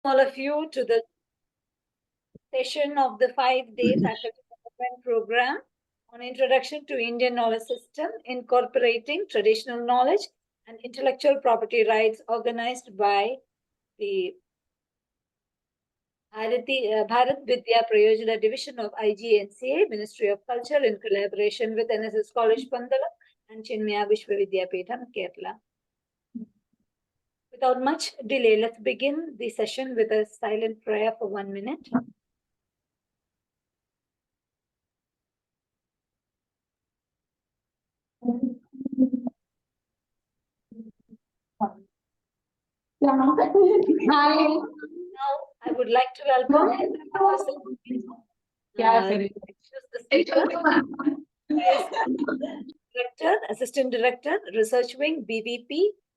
all of you to the session of the 5-day faculty development program on Introduction to Indian Knowledge System, incorporating traditional knowledge and intellectual property rights, organized by the Bharat Vidya Prayojana Division of IGNCA, Ministry of Culture, in collaboration with NSS College Pandalam and Chinmaya Vishwavidyapeetham, Kerala. Without much delay, let's begin the session with a silent prayer for 1 minute. Now, I would like to welcome the speaker, Director, Assistant Director, Research Wing, BVP,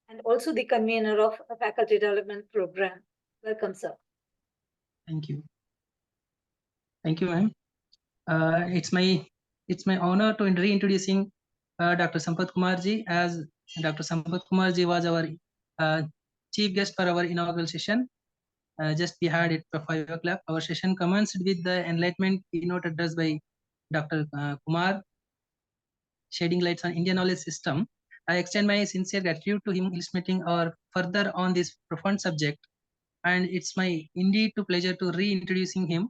and also the convener of a faculty development program. Welcome, sir. Thank you. Thank you, ma'am. It's my honor to reintroducing Dr. Sampath Kumarji, as Dr. Sampath Kumarji was our chief guest for our inaugural session. Just we had it for 5 o'clock. Our session commenced with the enlightenment keynote address by Dr. Kumar, shedding lights on Indian knowledge system. I extend my sincere gratitude to him illustrating our further on this profound subject, and it's my indeed to pleasure to reintroducing him.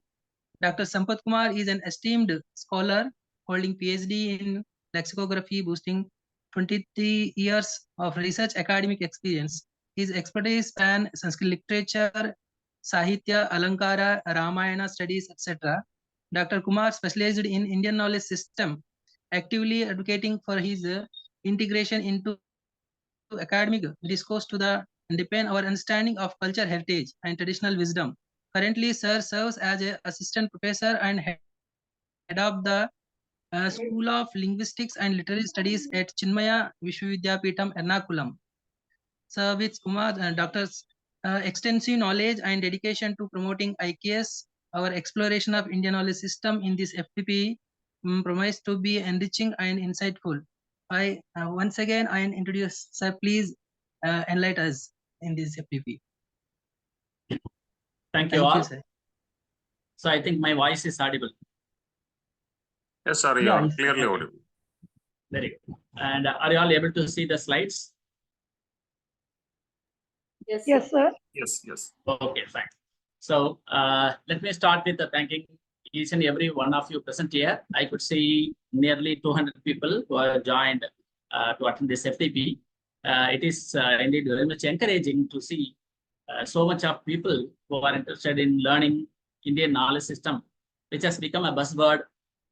Dr. Sampath Kumar is an esteemed scholar holding PhD in lexicography, boasting 23 years of research academic experience. His expertise span Sanskrit literature, Sahitya, Alankara, Ramayana studies, etc. Dr. Kumar specialized in Indian knowledge system, actively advocating for his integration into academic discourse to deepen our understanding of culture, heritage, and traditional wisdom. Currently, Sir serves as an assistant professor and head of the School of Linguistics and Literary Studies at Chinmaya Vishwavidyapeetham, Ernakulam. Sir, with Kumar, Doctor's extensive knowledge and dedication to promoting IKS, our exploration of Indian knowledge system in this FDP promised to be enriching and insightful. Once again, I introduce, sir, please enlighten us in this FDP. Thank you all. Sir. So I think my voice is audible. Yes, sir, you are clearly audible. Very good. And are you all able to see the slides? Yes, yes, sir. Yes, yes. Okay, fine. So let me start with thanking each and every one of you present here. I could see nearly 200 people who are joined to attend this FDP. It is indeed very much encouraging to see so much of people who are interested in learning Indian knowledge system, which has become a buzzword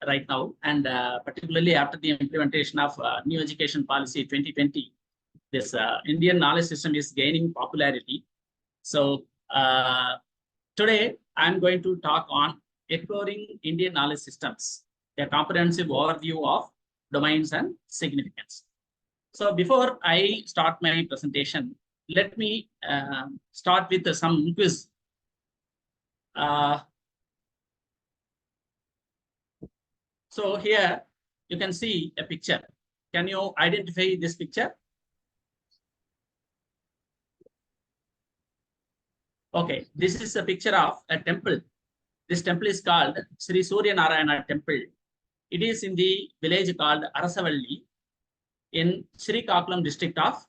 right now, and particularly after the implementation of New Education Policy 2020, this Indian knowledge system is gaining popularity. So today I'm going to talk on exploring Indian knowledge systems, a comprehensive overview of domains and significance. So before I start my presentation, let me start with some quiz. So here you can see a picture. Can you identify this picture? Okay, this is a picture of a temple. This temple is called Sri Surya Narayana Temple. It is in the village called Arasavalli in Srikakulam district of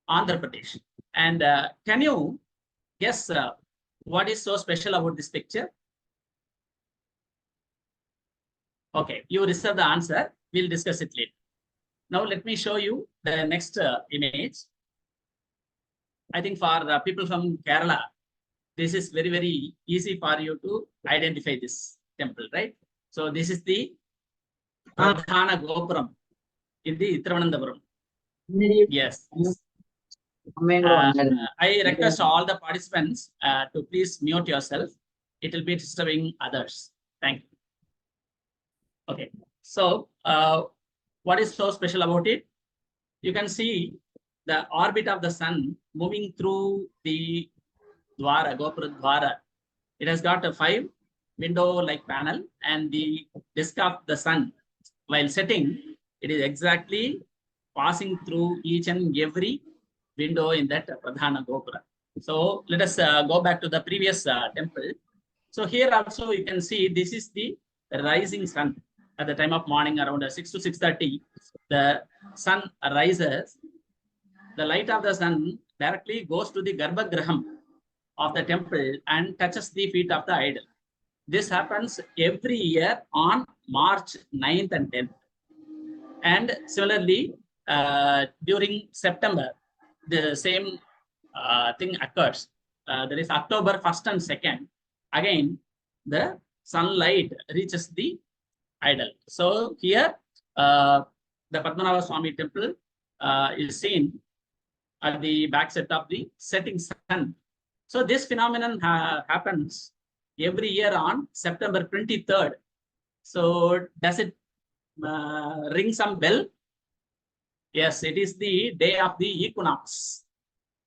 Andhra Pradesh. And can you guess what is so special about this picture? Okay, you reserve the answer. We'll discuss it later. Now let me show you the next image. I think for people from Kerala, this is very, very easy for you to identify this temple, right? So this is the Pradhana Gopuram in the Thiruvananthapuram. Yes. I request all the participants to please mute yourself. It will be disturbing others. Thank you. Okay. So what is so special about it? You can see the orbit of the sun moving through the Dwara, Gopura Dwara. It has got a 5 window-like panel, and the disk of the sun, while setting, it is exactly passing through each and every window in that Pradhana Gopura. So let us go back to the previous temple. So here also you can see this is the rising sun at the time of morning around 6 to 6:30. The sun rises. The light of the sun directly goes to the Garbhagraham of the temple and touches the feet of the idol. This happens every year on March 9th and 10th. And similarly, during September, the same thing occurs. There is October 1st and 2nd. Again, the sunlight reaches the idol. So here, the Padmanabha Swami temple is seen at the backside of the setting sun. So this phenomenon happens every year on September 23rd. So does it ring some bell? Yes, it is the day of the equinox.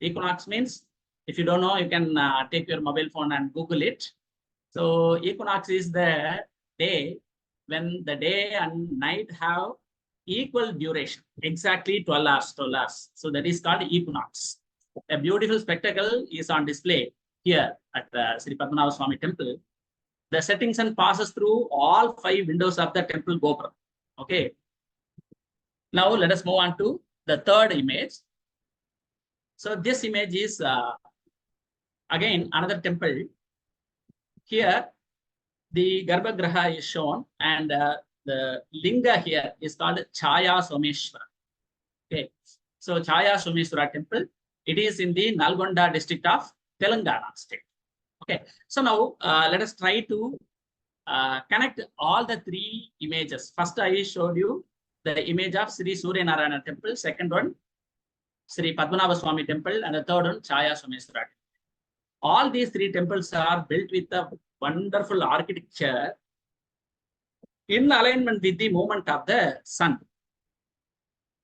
Equinox means, if you don't know, you can take your mobile phone and Google it. So equinox is the day when the day and night have equal duration, exactly 12 hours, 12 hours. So that is called equinox. A beautiful spectacle is on display here at the Sri Padmanabha Swami temple. The setting sun passes through all 5 windows of the temple Gopura. Okay. Now let us move on to the third image. So this image is again another temple. Here the Garbhagraha is shown, and the linga here is called Chaya Someshwara. Okay, so Chaya Someshwara temple, it is in the Nalgonda district of Telangana state. Okay, so now let us try to connect all the 3 images. First, I showed you the image of Sri Surya Narayana temple, second one Sri Padmanabha Swami temple, and the third one Chaya Someshwara. All these 3 temples are built with a wonderful architecture in alignment with the movement of the sun.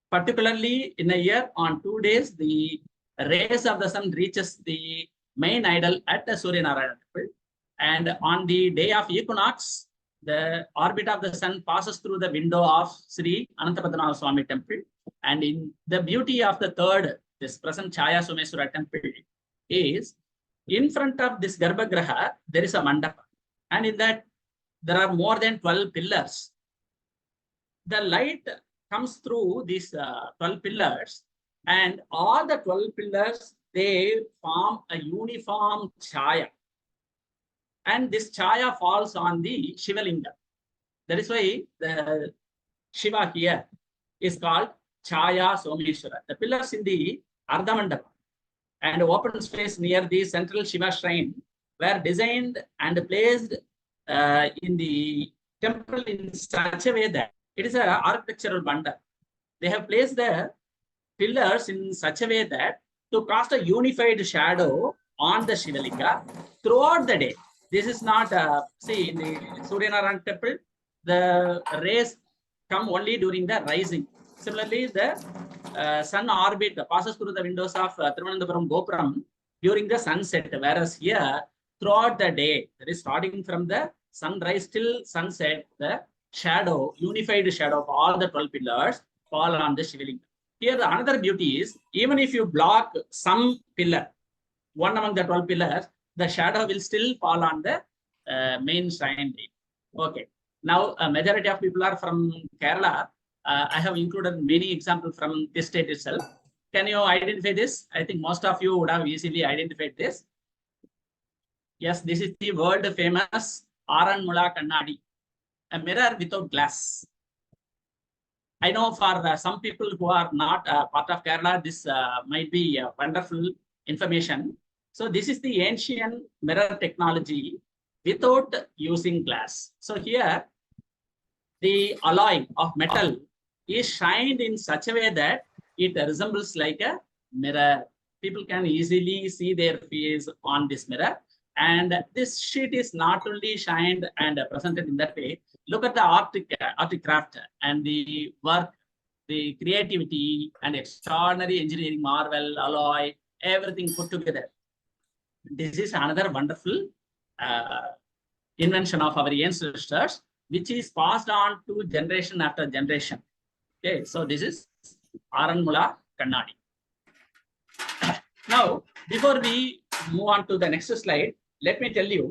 Particularly in a year, on 2 days, the rays of the sun reaches the main idol at the Surya Narayana temple. And on the day of equinox, the orbit of the sun passes through the window of Sri Anantapadmanabha Swami temple. And in the beauty of the third, this present Chaya Someshwara temple is, in front of this Garbhagraha, there is a mandapa. And in that, there are more than 12 pillars. The light comes through these 12 pillars, and all the 12 pillars, they form a uniform chaya. And this chaya falls on the Shivalinga. That is why the Shiva here is called Chaya Someshwara. The pillars in the Ardhamandapa and open space near the central Shiva shrine were designed and placed in the temple in such a way that it is an architectural wonder. They have placed the pillars in such a way that to cast a unified shadow on the Shivalinga throughout the day. This is not, see, in the Surya Narayana temple, the rays come only during the rising. Similarly, the sun orbit passes through the windows of Thiruvananthapuram Gopuram during the sunset, whereas here, throughout the day, that is starting from the sunrise till sunset, the shadow, unified shadow of all the 12 pillars fall on the Shivalinga. Here, the another beauty is, even if you block some pillar, one among the 12 pillars, the shadow will still fall on the main shrine. Okay. Now, a majority of people are from Kerala. I have included many examples from this state itself. Can you identify this? I think most of you would have easily identified this. Yes, this is the world famous Aranmula Kannadi, a mirror without glass. I know for some people who are not part of Kerala, this might be wonderful information. So this is the ancient mirror technology without using glass. So here, the alloy of metal is shined in such a way that it resembles like a mirror. People can easily see their face on this mirror. And this sheet is not only shined and presented in that way. Look at the art craft and the work, the creativity and extraordinary engineering marvel, alloy, everything put together. This is another wonderful invention of our ancestors, which is passed on to generation after generation. Okay, so this is Aranmula Kannadi. Now, before we move on to the next slide, let me tell you,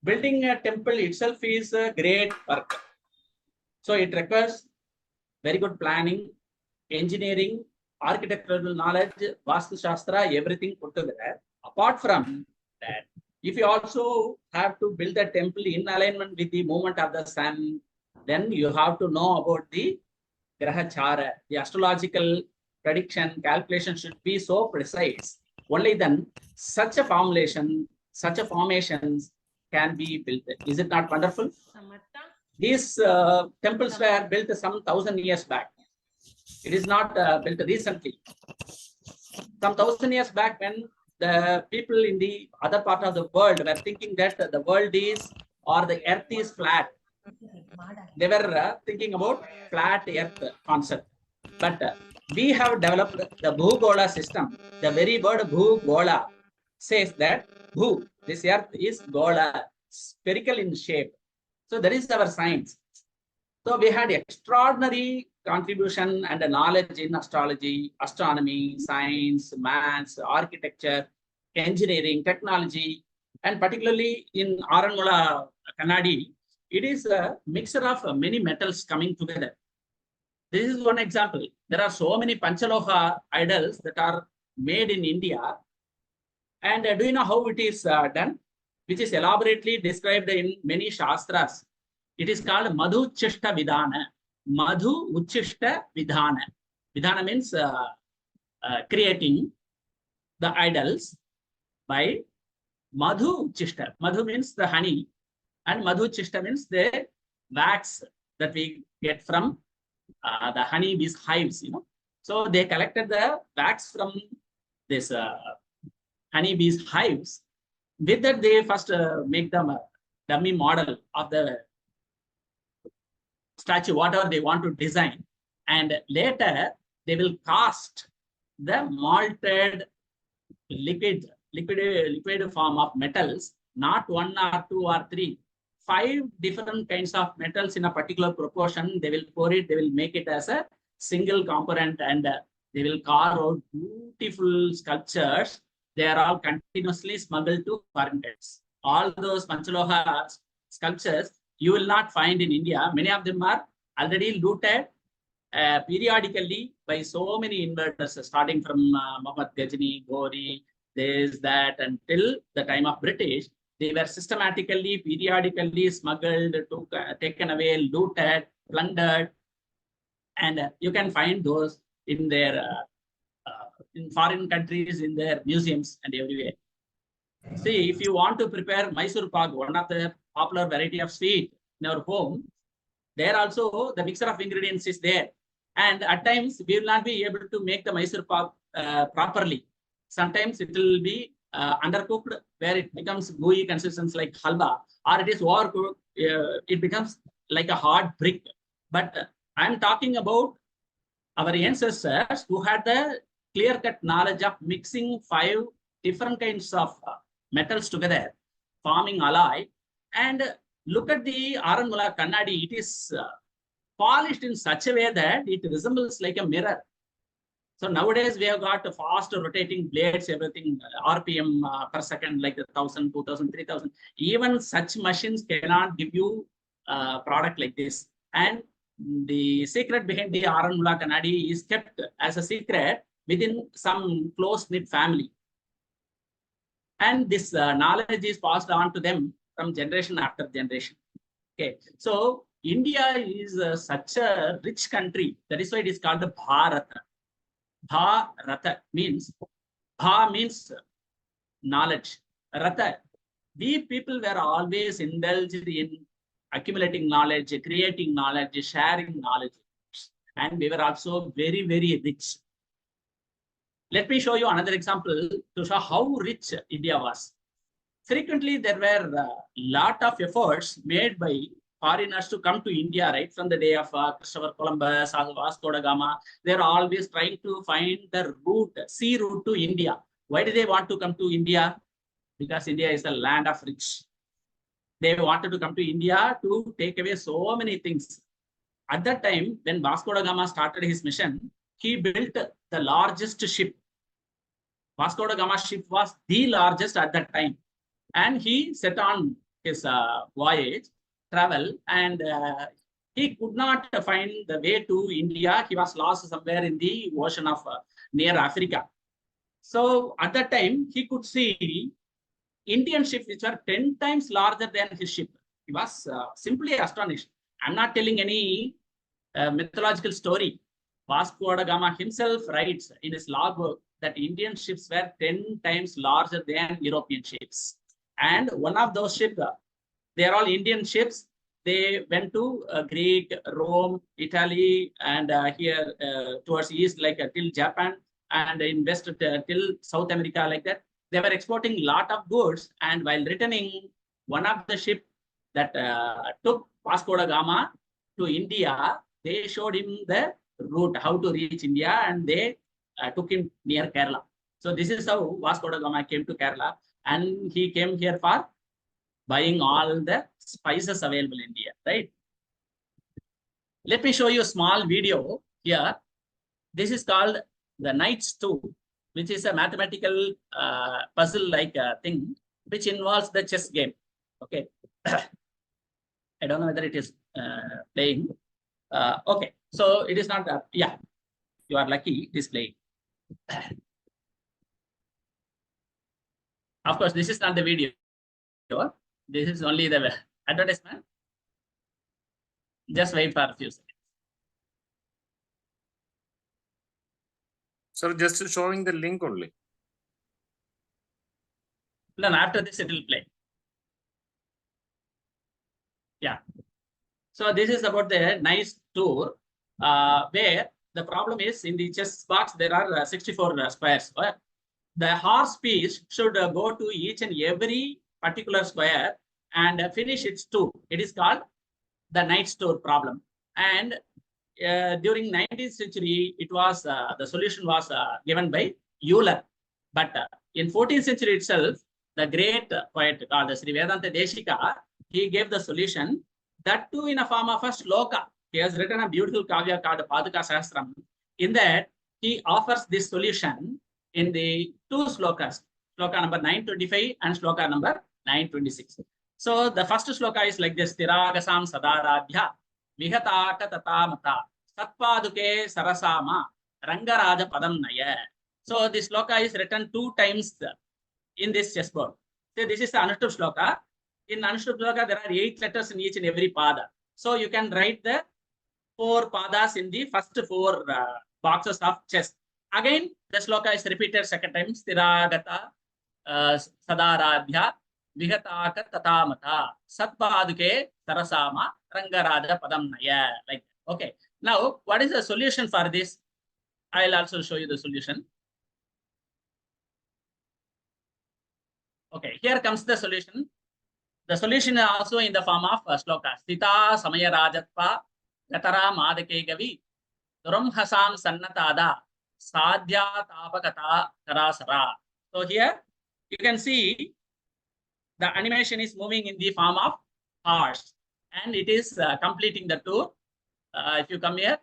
building a temple itself is a great work. So it requires very good planning, engineering, architectural knowledge, Vastu Shastra, everything put together. Apart from that, if you also have to build a temple in alignment with the movement of the sun, then you have to know about the Grahachara, the astrological prediction calculation should be so precise. Only then such a formulation, such a formations can be built. Is it not wonderful? These temples were built some 1,000 years back. It is not built recently. Some 1,000 years back, when the people in the other part of the world were thinking that the world is or the earth is flat, they were thinking about flat earth concept. But we have developed the Bhugola system. The very word Bhugola says that Bhu, this earth is Gola, spherical in shape. So that is our science. So we had extraordinary contribution and knowledge in astrology, astronomy, science, maths, architecture, engineering, technology, and particularly in Aranmula Kannadi, it is a mixture of many metals coming together. This is one example. There are so many Panchaloha idols that are made in India. And do you know how it is done? Which is elaborately described in many Shastras. It is called Madhu Uchishta Vidhana. Madhu Uchishta Vidhana. Vidhana means creating the idols by Madhu Uchishta. Madhu means the honey, and Madhu Uchishta means the wax that we get from the honeybees hives, you know. So they collected the wax from this honeybees hives. With that, they first make them a dummy model of the statue, whatever they want to design. And later, they will cast the malted liquid form of metals, not 1 or 2 or 3. 5 different kinds of metals in a particular proportion. They will pour it, they will make it as a single component, and they will carve out beautiful sculptures. They are all continuously smuggled to foreign countries. All those Panchaloha sculptures you will not find in India. Many of them are already looted periodically by so many invaders, starting from Muhammad Ghazni, Ghori, this, that, until the time of British. They were systematically, periodically smuggled, taken away, looted, plundered, and you can find those in their in foreign countries, in their museums and everywhere. See, if you want to prepare Mysore Pak, one of the popular variety of sweet in our home, there also the mixture of ingredients is there, and at times we will not be able to make the Mysore Pak properly. Sometimes it will be undercooked, where it becomes gooey consistence like halwa, or it is overcooked, it becomes like a hard brick. But I'm talking about our ancestors who had the clear-cut knowledge of mixing 5 different kinds of metals together, forming alloy. And look at the Aranmula Kannadi, it is polished in such a way that it resembles like a mirror. So nowadays we have got fast rotating blades, everything RPM per second, like 1,000, 2,000, 3,000. Even such machines cannot give you a product like this. And the secret behind the Aranmula Kannadi is kept as a secret within some close-knit family. And this knowledge is passed on to them from generation after generation. Okay, so India is such a rich country. That is why it is called Bharat. Bharata means, Bha means knowledge. Rata, we people were always indulged in accumulating knowledge, creating knowledge, sharing knowledge. And we were also very, very rich. Let me show you another example to show how rich India was. Frequently, there were a lot of efforts made by foreigners to come to India, right from the day of Christopher Columbus, Vasco da Gama. They're always trying to find the route, sea route to India. Why do they want to come to India? Because India is the land of rich. They wanted to come to India to take away so many things. At that time, when Vasco da Gama started his mission, he built the largest ship. Vasco da Gama ship was the largest at that time. And he set on his voyage, travel, and he could not find the way to India. He was lost somewhere in the ocean of near Africa. So at that time, he could see Indian ships which were 10 times larger than his ship. He was simply astonished. I'm not telling any mythological story. Vasco da Gama himself writes in his logbook that Indian ships were 10 times larger than European ships. And one of those ships, they are all Indian ships. They went to Greek, Rome, Italy, and here towards east, like till Japan, and in west till South America, like that. They were exporting a lot of goods. And while returning, one of the ships that took Vasco da Gama to India, they showed him the route, how to reach India, and they took him near Kerala. So this is how Vasco da Gama came to Kerala, and he came here for buying all the spices available in India, right? Let me show you a small video here. This is called the Knight's Tour, which is a mathematical puzzle-like thing, which involves the chess game. Okay. I don't know whether it is playing. Okay, so it is not, yeah, you are lucky, it is playing. Of course, this is not the video. This is only the advertisement. Just wait for a few seconds. Sir, just showing the link only. Then after this, it will play. Yeah. So this is about the nice tour, where the problem is in the chess box, there are 64 squares. The horse piece should go to each and every particular square and finish its tour. It is called the knight's tour problem. And during 19th century, it was the solution was given by Euler. But in 14th century itself, the great poet called Sri Vedanta Deshika, he gave the solution, that too in a form of a sloka. He has written a beautiful kavya called Paduka Sahasram. In that, he offers this solution in the two slokas, sloka number 925 and sloka number 926. So the first sloka is like this: Tiragasam Sadaradhya Vihataka Tatamata Satpaduke Sarasama Rangaraja Padam Naya. So this sloka is written 2 times in this chessboard. So this is the Anushtup sloka. In Anushtup sloka, there are 8 letters in each and every pada. So you can write the 4 padas in the first 4 boxes of chess. Again, the sloka is repeated 2nd time. Stiragata Sadaradhya Vihataka Tatamata Satpaduke Sarasama Rangaraja Padam Naya. Like that. Okay. Now, what is the solution for this? I'll also show you the solution. Okay, here comes the solution. The solution is also in the form of sloka. Sthita Samaya Rajatpa Gatara Madake Gavi Duram Hasam Sannatada Sadhya Tapakata Tarasara. So here you can see the animation is moving in the form of horse, and it is completing the tour. If you come here,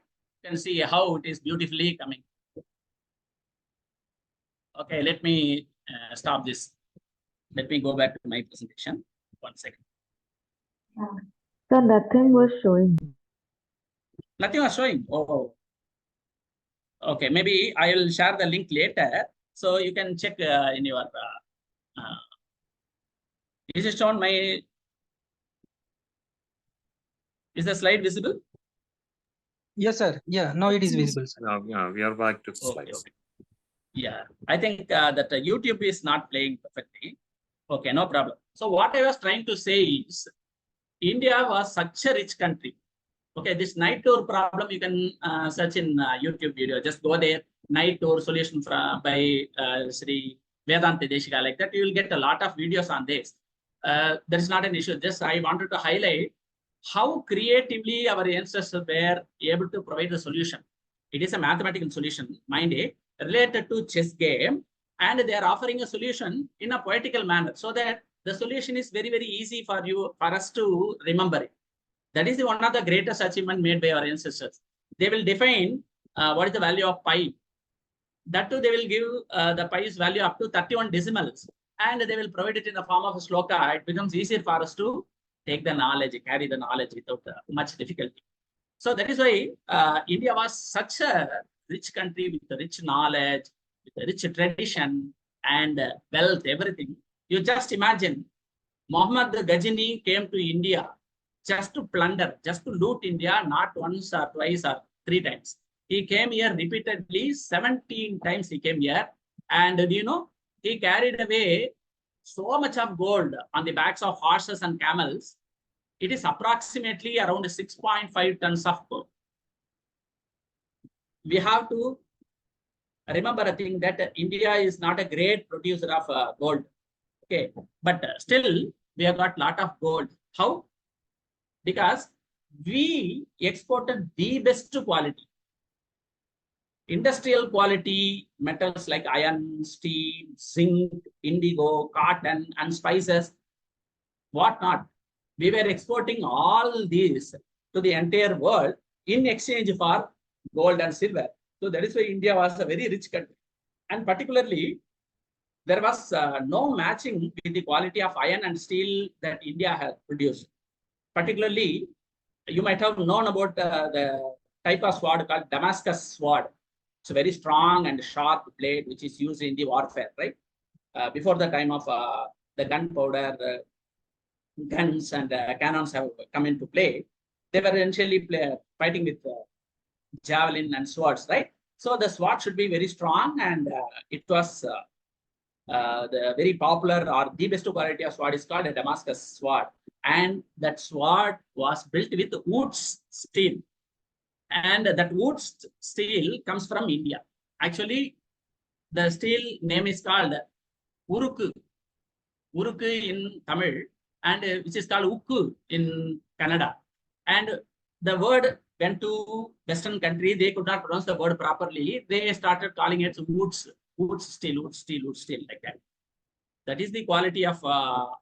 you can see how it is beautifully coming. Okay, let me stop this. Let me go back to my presentation. 1 second. So nothing was showing. Nothing was showing. Oh, okay. Maybe I will share the link later, so you can check in your. Is it shown? My is the slide visible? Yes, sir. Yeah, now it is visible, sir. Yeah, we are back to Okay, slides. okay. Yeah, I think that YouTube is not playing perfectly. Okay, no problem. So what I was trying to say is, India was such a rich country. Okay, this night tour problem, you can search in YouTube video. Just go there, night tour solution by Sri Vedanta Deshika, like that. You will get a lot of videos on this. There is not an issue. Just I wanted to highlight how creatively our ancestors were able to provide the solution. It is a mathematical solution, mind it, related to chess game, and they are offering a solution in a poetical manner, so that the solution is very, very easy for us to remember it. That is one of the greatest achievement made by our ancestors. They will define what is the value of pi. that too they will give the pi's value up to 31 decimals, and they will provide it in the form of a sloka. It becomes easier for us to take the knowledge, carry the knowledge without much difficulty. So that is why India was such a rich country with rich knowledge, with a rich tradition and wealth, everything. You just imagine, Muhammad Ghazini came to India just to plunder, just to loot India, not once or twice or 3 times. He came here repeatedly, 17 times he came here. And you know, he carried away so much of gold on the backs of horses and camels. It is approximately around 6.5 tons of gold. We have to remember a thing that India is not a great producer of gold. Okay, but still we have got a lot of gold. How? Because we exported the best quality. Industrial quality metals like iron, steel, zinc, indigo, cotton, and spices, whatnot. We were exporting all these to the entire world in exchange for gold and silver. So that is why India was a very rich country. And particularly, there was no matching with the quality of iron and steel that India has produced. Particularly, you might have known about the type of sword called Damascus sword. It's a very strong and sharp blade which is used in the warfare, right? Before the time of the gunpowder, guns and cannons have come into play, they were initially fighting with javelin and swords, right? So the sword should be very strong, and it was the very popular or the best quality of sword is called a Damascus sword. And that sword was built with wood steel. And that wood steel comes from India. Actually, the steel name is called Urukku. Urukku in Tamil, and which is called Ukku in Canada. And the word went to Western country, they could not pronounce the word properly. They started calling it wood steel, like that. That is the quality of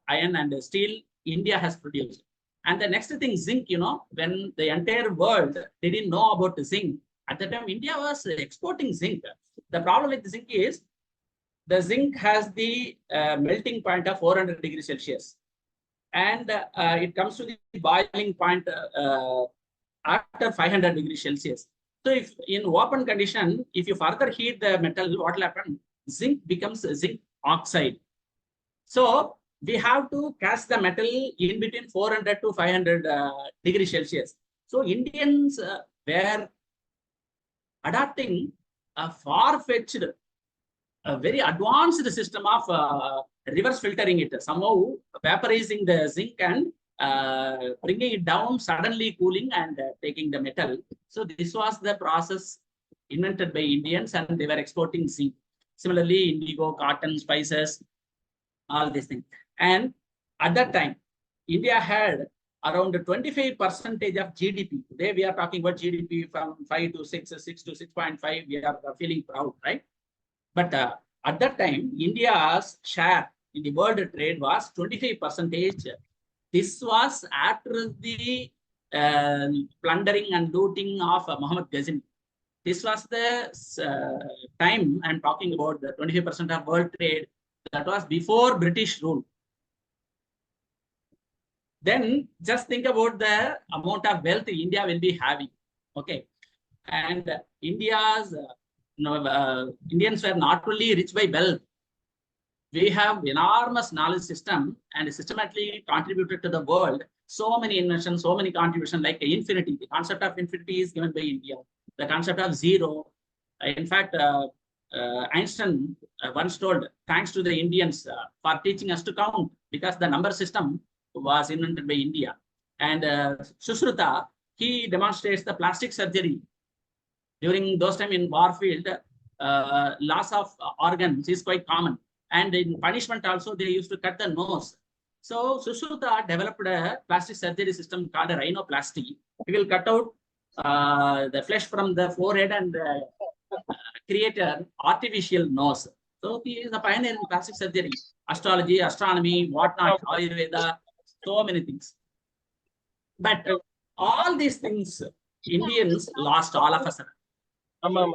iron and steel India has produced. And the next thing, zinc, you know, when the entire world didn't know about zinc, at the time India was exporting zinc. The problem with zinc is the zinc has the melting point of 400 degrees Celsius. And it comes to the boiling point after 500 degrees Celsius. So if in open condition, if you further heat the metal, what will happen? Zinc becomes zinc oxide. So we have to cast the metal in between 400 to 500 degrees Celsius. So Indians were adopting a far-fetched, a very advanced system of reverse filtering it, somehow vaporizing the zinc and bringing it down, suddenly cooling and taking the metal. So this was the process invented by Indians, and they were exporting zinc. Similarly, indigo, cotton, spices, all these things. And at that time, India had around 25% of GDP. Today we are talking about GDP from 5 to 6, 6 to 6.5. We are feeling proud, right? But at that time, India's share in the world trade was 25%. This was after the plundering and looting of Muhammad Ghazini. This was the time I'm talking about, the 25% of world trade. That was before British rule. Then just think about the amount of wealth India will be having. Okay. And Indians were not only rich by wealth. We have enormous knowledge system and systematically contributed to the world. So many inventions, so many contributions, like infinity. The concept of infinity is given by India. The concept of zero. In fact, Einstein once told, thanks to the Indians for teaching us to count, because the number system was invented by India. And Sushruta, he demonstrates the plastic surgery. During those time in warfield, loss of organs is quite common. And in punishment also, they used to cut the nose. So Sushruta developed a plastic surgery system called a rhinoplasty. He will cut out the flesh from the forehead and create an artificial nose. So he is a pioneer in plastic surgery, astrology, astronomy, whatnot, Ayurveda, so many things. But all these things, Indians lost all of a sudden.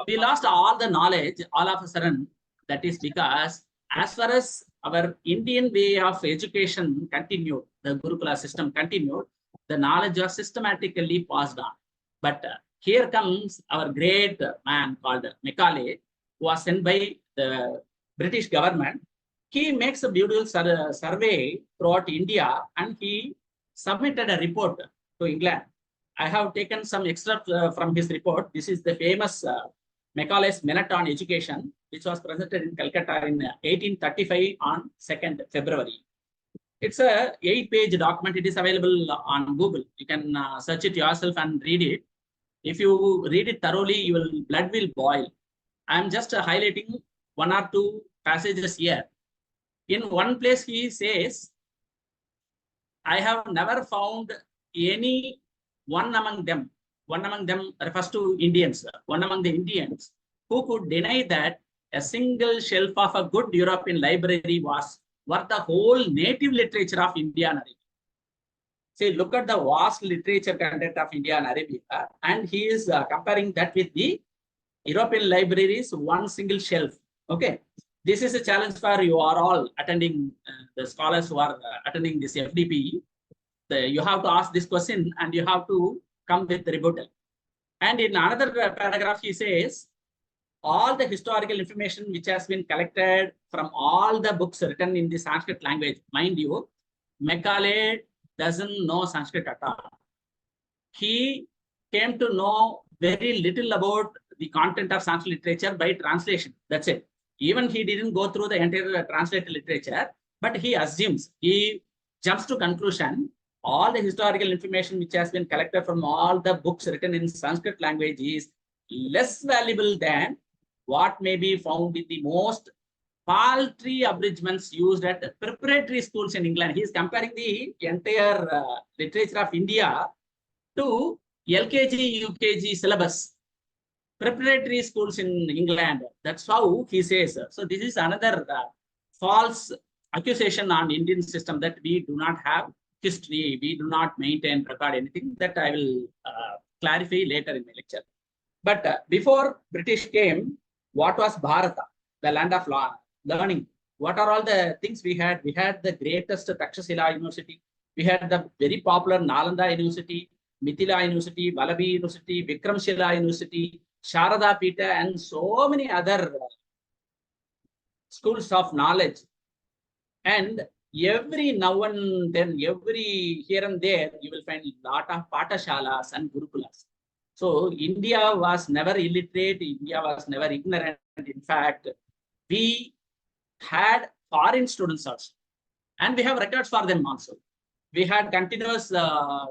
we lost all the knowledge all of a sudden. That is because as far as our Indian way of education continued, the Gurukula system continued, the knowledge was systematically passed on. But here comes our great man called Macaulay, who was sent by the British government. He makes a beautiful survey throughout India and he submitted a report to England. I have taken some excerpts from his report. This is the famous Macaulay's Minute on Education, which was presented in Calcutta in 1835 on 2nd February. It's a 8-page document. It is available on Google. You can search it yourself and read it. If you read it thoroughly, your blood will boil. I'm just highlighting one or two passages here. In one place, he says, I have never found any one among them refers to Indians, one among the Indians, who could deny that a single shelf of a good European library was worth the whole native literature of India and Arabia. See, look at the vast literature content of India and Arabia, and he is comparing that with the European libraries, one single shelf. Okay, this is a challenge for you are all attending, the scholars who are attending this FDP. You have to ask this question and you have to come with the rebuttal. And in another paragraph, he says, all the historical information which has been collected from all the books written in the Sanskrit language, mind you, Macaulay doesn't know Sanskrit at all. He came to know very little about the content of Sanskrit literature by translation. That's it. Even he didn't go through the entire translated literature, but he assumes, he jumps to conclusion, all the historical information which has been collected from all the books written in Sanskrit language is less valuable than what may be found in the most paltry abridgments used at preparatory schools in England. He is comparing the entire literature of India to LKG, UKG syllabus, preparatory schools in England. That's how he says. So this is another false accusation on Indian system, that we do not have history, we do not maintain, record anything. That I will clarify later in my lecture. But before British came, what was Bharata, the land of learning? What are all the things we had? We had the greatest Takshashila University. We had the very popular Nalanda University, Mithila University, Vallabhi University, Vikramshila University, Sharada Pita, and so many other schools of knowledge. And every now and then, every here and there, you will find a lot of Patashalas and Gurukulas. So India was never illiterate, India was never ignorant. In fact, we had foreign students also, and we have records for them also. We had continuous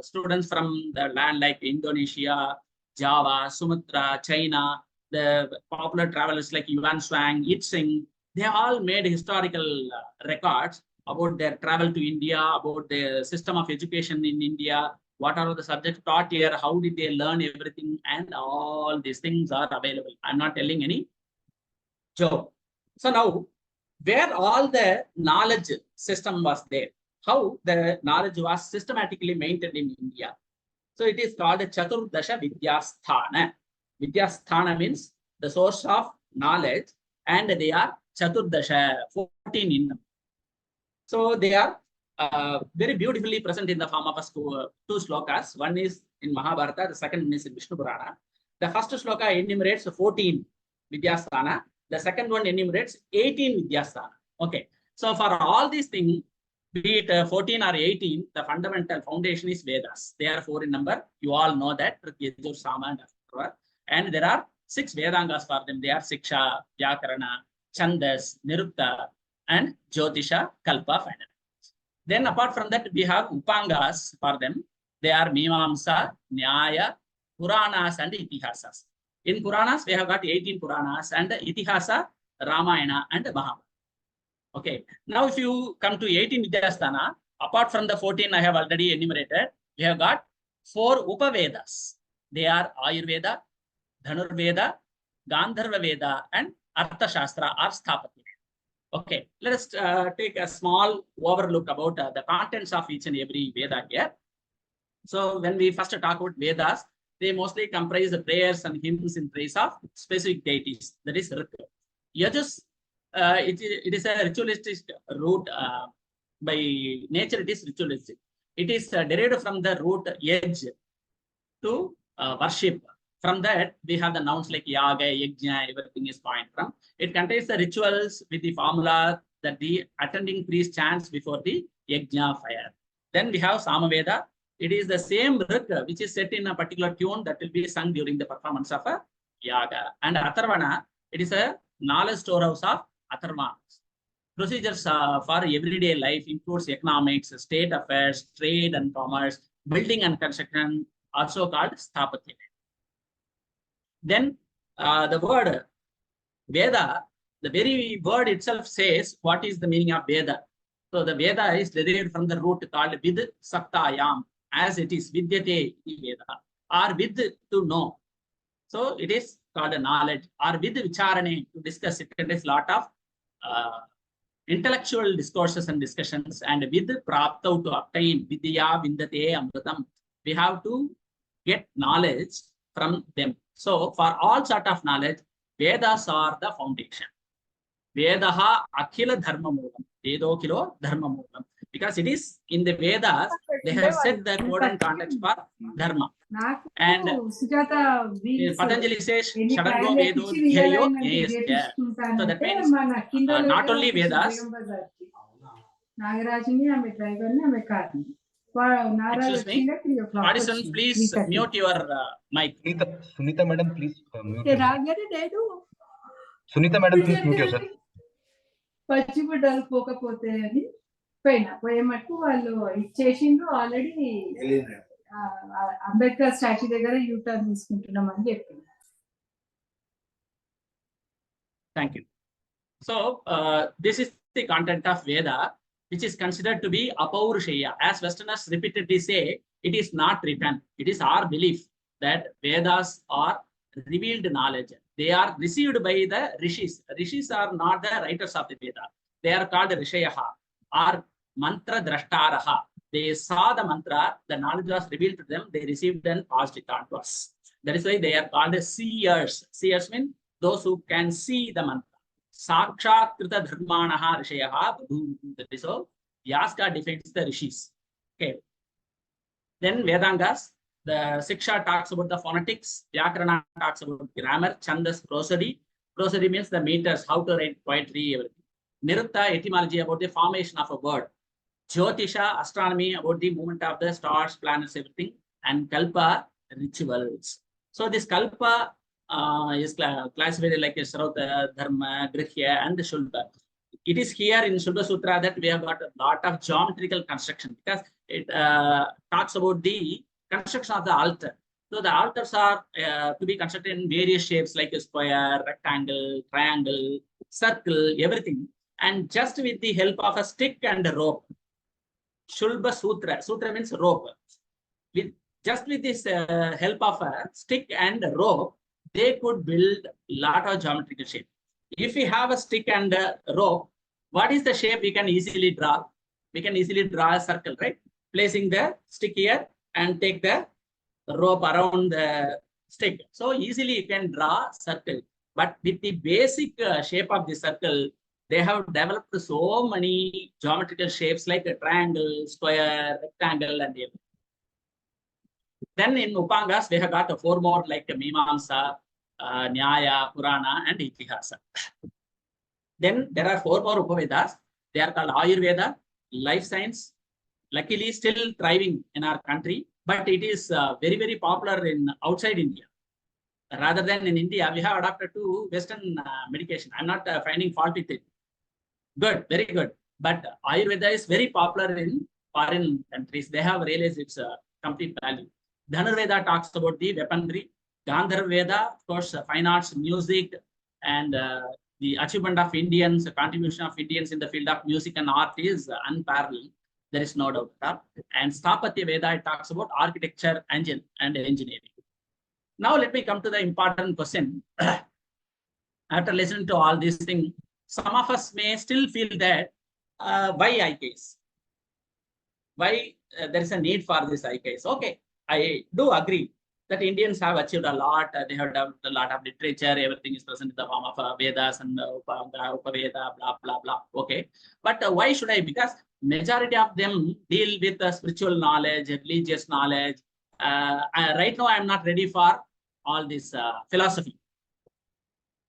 students from the land like Indonesia, Java, Sumatra, China, the popular travelers like Yuan Shuang, Yit Sing. They all made historical records about their travel to India, about the system of education in India, what are the subjects taught here, how did they learn everything, and all these things are available. I'm not telling any joke. So now, where all the knowledge system was there, how the knowledge was systematically maintained in India. So it is called Chaturdasha Vidyasthana. Vidyasthana means the source of knowledge, and they are Chaturdasha, 14 in number. So they are very beautifully present in the form of two slokas. One is in Mahabharata, the second one is in Vishnu Purana. The first sloka enumerates 14 Vidyasthana. The second one enumerates 18 Vidyasthana. Okay. So for all these things, be it 14 or 18, the fundamental foundation is Vedas. They are 4 in number. You all know that. And there are 6 Vedangas for them. They are Siksha, Vyakarana, Chandas, Nirukta, and Jyotisha, Kalpa, finally. Then apart from that, we have Upangas for them. They are Mimamsa, Nyaya, Puranas, and Itihasas. In Puranas, we have got 18 Puranas, and Itihasa, Ramayana, and Mahabharata. Okay. Now, if you come to 18 Vidyasthana, apart from the 14 I have already enumerated, we have got 4 Upavedas. They are Ayurveda, Dhanurveda, Gandharva Veda, and Arthashastra or Sthapati. Okay, let us take a small overlook about the contents of each and every Veda here. So when we first talk about Vedas, they mostly comprise the prayers and hymns in praise of specific deities. That is Rik. Yajus, it is a ritualistic root. By nature, it is ritualistic. It is derived from the root yaj to worship. From that, we have the nouns like yaga, yajna, everything is coined from. It contains the rituals with the formula that the attending priest chants before the yajna fire. Then we have Samaveda. It is the same Rik which is set in a particular tune that will be sung during the performance of a yaga. And Atharvana, it is a knowledge storehouse of Atharvanas. Procedures for everyday life includes economics, state affairs, trade and commerce, building and construction, also called Sthapatya. Then the word Veda, the very word itself says what is the meaning of Veda. So the Veda is derived from the root called Vid Saktayam, as it is Vidyate Veda, or with to know. So it is called a knowledge, or with Vicharane to discuss. It contains a lot of intellectual discourses and discussions, and with Praptau to obtain Vidya Vindate Amritam. We have to get knowledge from them. So for all sort of knowledge, Vedas are the foundation. Vedaha Akhila Dharma Moolam. Vedo Kilo Dharma Moolam. Because it is in the Vedas, they have set the code and context for Dharma. And Patanjali says, Shadango Vedo Dhyayo Nyayasya. So that means not only Vedas. Excuse me. Participants, please mute your mic. Sunita madam, please mute yourself. Sunita madam, please mute yourself. పచ్చిబిడ్డలు పోకపోతే అని పోయినా పోయే మటుకు వాళ్ళు ఇచ్చేసిండ్రు already Ambedkar statue దగ్గర U turn తీసుకుంటున్నాం అని చెప్పింది. Thank you. So this is the content of Veda, which is considered to be Apaurushaya. As Westerners repeatedly say, it is not written. It is our belief that Vedas are revealed knowledge. They are received by the rishis. Rishis are not the writers of the Veda. They are called rishayaha or mantra drashtaraha. They saw the mantra, the knowledge was revealed to them, they received and passed it on to us. That is why they are called seers. Seers mean those who can see the mantra. Sakshat krita dharmanaha rishayaha. That is how Yaska defines the rishis. Okay. Then Vedangas. The Siksha talks about the phonetics, Vyakarana talks about grammar, Chandas, prosody. Prosody means the meters, how to write poetry, everything. Nirutta, etymology about the formation of a word. Jyotisha, astronomy about the movement of the stars, planets, everything. And Kalpa, rituals. So this Kalpa is classified like a Shrauta, Dharma, Grihya, and the Shulba. It is here in Shulba Sutra that we have got a lot of geometrical construction because it talks about the construction of the altar. So the altars are to be constructed in various shapes like a square, rectangle, triangle, circle, everything. And just with the help of a stick and a rope. Shulba Sutra. Sutra means rope. Just with this help of a stick and a rope, they could build a lot of geometrical shape. If we have a stick and a rope, what is the shape we can easily draw? We can easily draw a circle, right? Placing the stick here and take the rope around the stick. So easily you can draw circle. But with the basic shape of the circle, they have developed so many geometrical shapes like a triangle, square, rectangle, and everything. Then in Upangas, we have got 4 more like Mimamsa, Nyaya, Purana, and Itihasa. Then there are 4 more Upavedas. They are called Ayurveda, life science. Luckily, still thriving in our country, but it is very, very popular in outside India. Rather than in India, we have adapted to Western medication. I'm not finding fault with it. Good, very good. But Ayurveda is very popular in foreign countries. They have realized its complete value. Dhanurveda talks about the weaponry. Gandharva Veda, of course, fine arts, music, and the achievement of Indians, the contribution of Indians in the field of music and art is unparalleled. There is no doubt about that. And Sthapatya Veda, it talks about architecture, engine, and engineering. Now let me come to the important question. After listening to all these things, some of us may still feel that why IKS? Why there is a need for this IKS? Okay, I do agree that Indians have achieved a lot. They have developed a lot of literature. Everything is present in the form of Vedas and Upaveda, blah, blah, blah. Okay. But why should I? Because majority of them deal with spiritual knowledge, religious knowledge. Right now, I'm not ready for all this philosophy.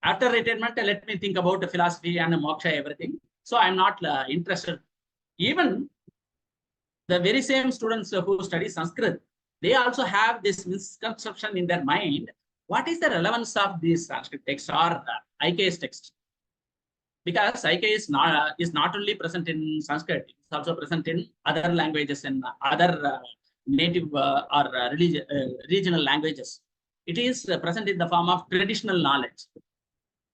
After retirement, let me think about the philosophy and moksha, everything. So I'm not interested. Even the very same students who study Sanskrit, they also have this misconception in their mind. What is the relevance of this Sanskrit text or IKS text? Because IKS is not only present in Sanskrit, it's also present in other languages and other native or regional languages. It is present in the form of traditional knowledge.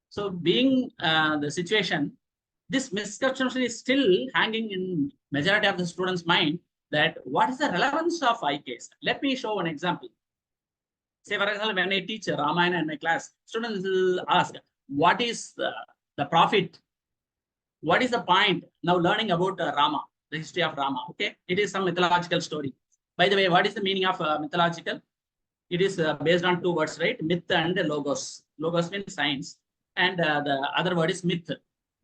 So being the situation, this misconception is still hanging in majority of the students' mind, that what is the relevance of IKS? Let me show an example. Say, for example, when I teach Ramayana in my class, students will ask, what is the profit? What is the point now learning about Rama, the history of Rama? Okay, it is some mythological story. By the way, what is the meaning of mythological? It is based on two words, right? Myth and logos. Logos means science, and the other word is myth.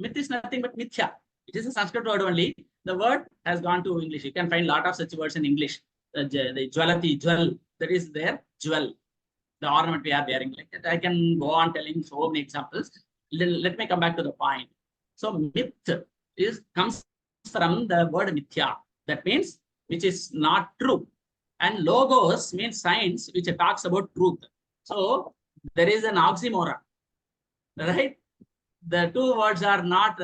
Myth is nothing but mithya. It is a Sanskrit word only. The word has gone to English. You can find a lot of such words in English. The jewelati, jewel, that is their jewel. The ornament we are wearing. Like that. I can go on telling so many examples. Let me come back to the point. So myth comes from the word mithya. That means which is not true. And logos means science, which talks about truth. So there is an oxymoron, right? The two words are not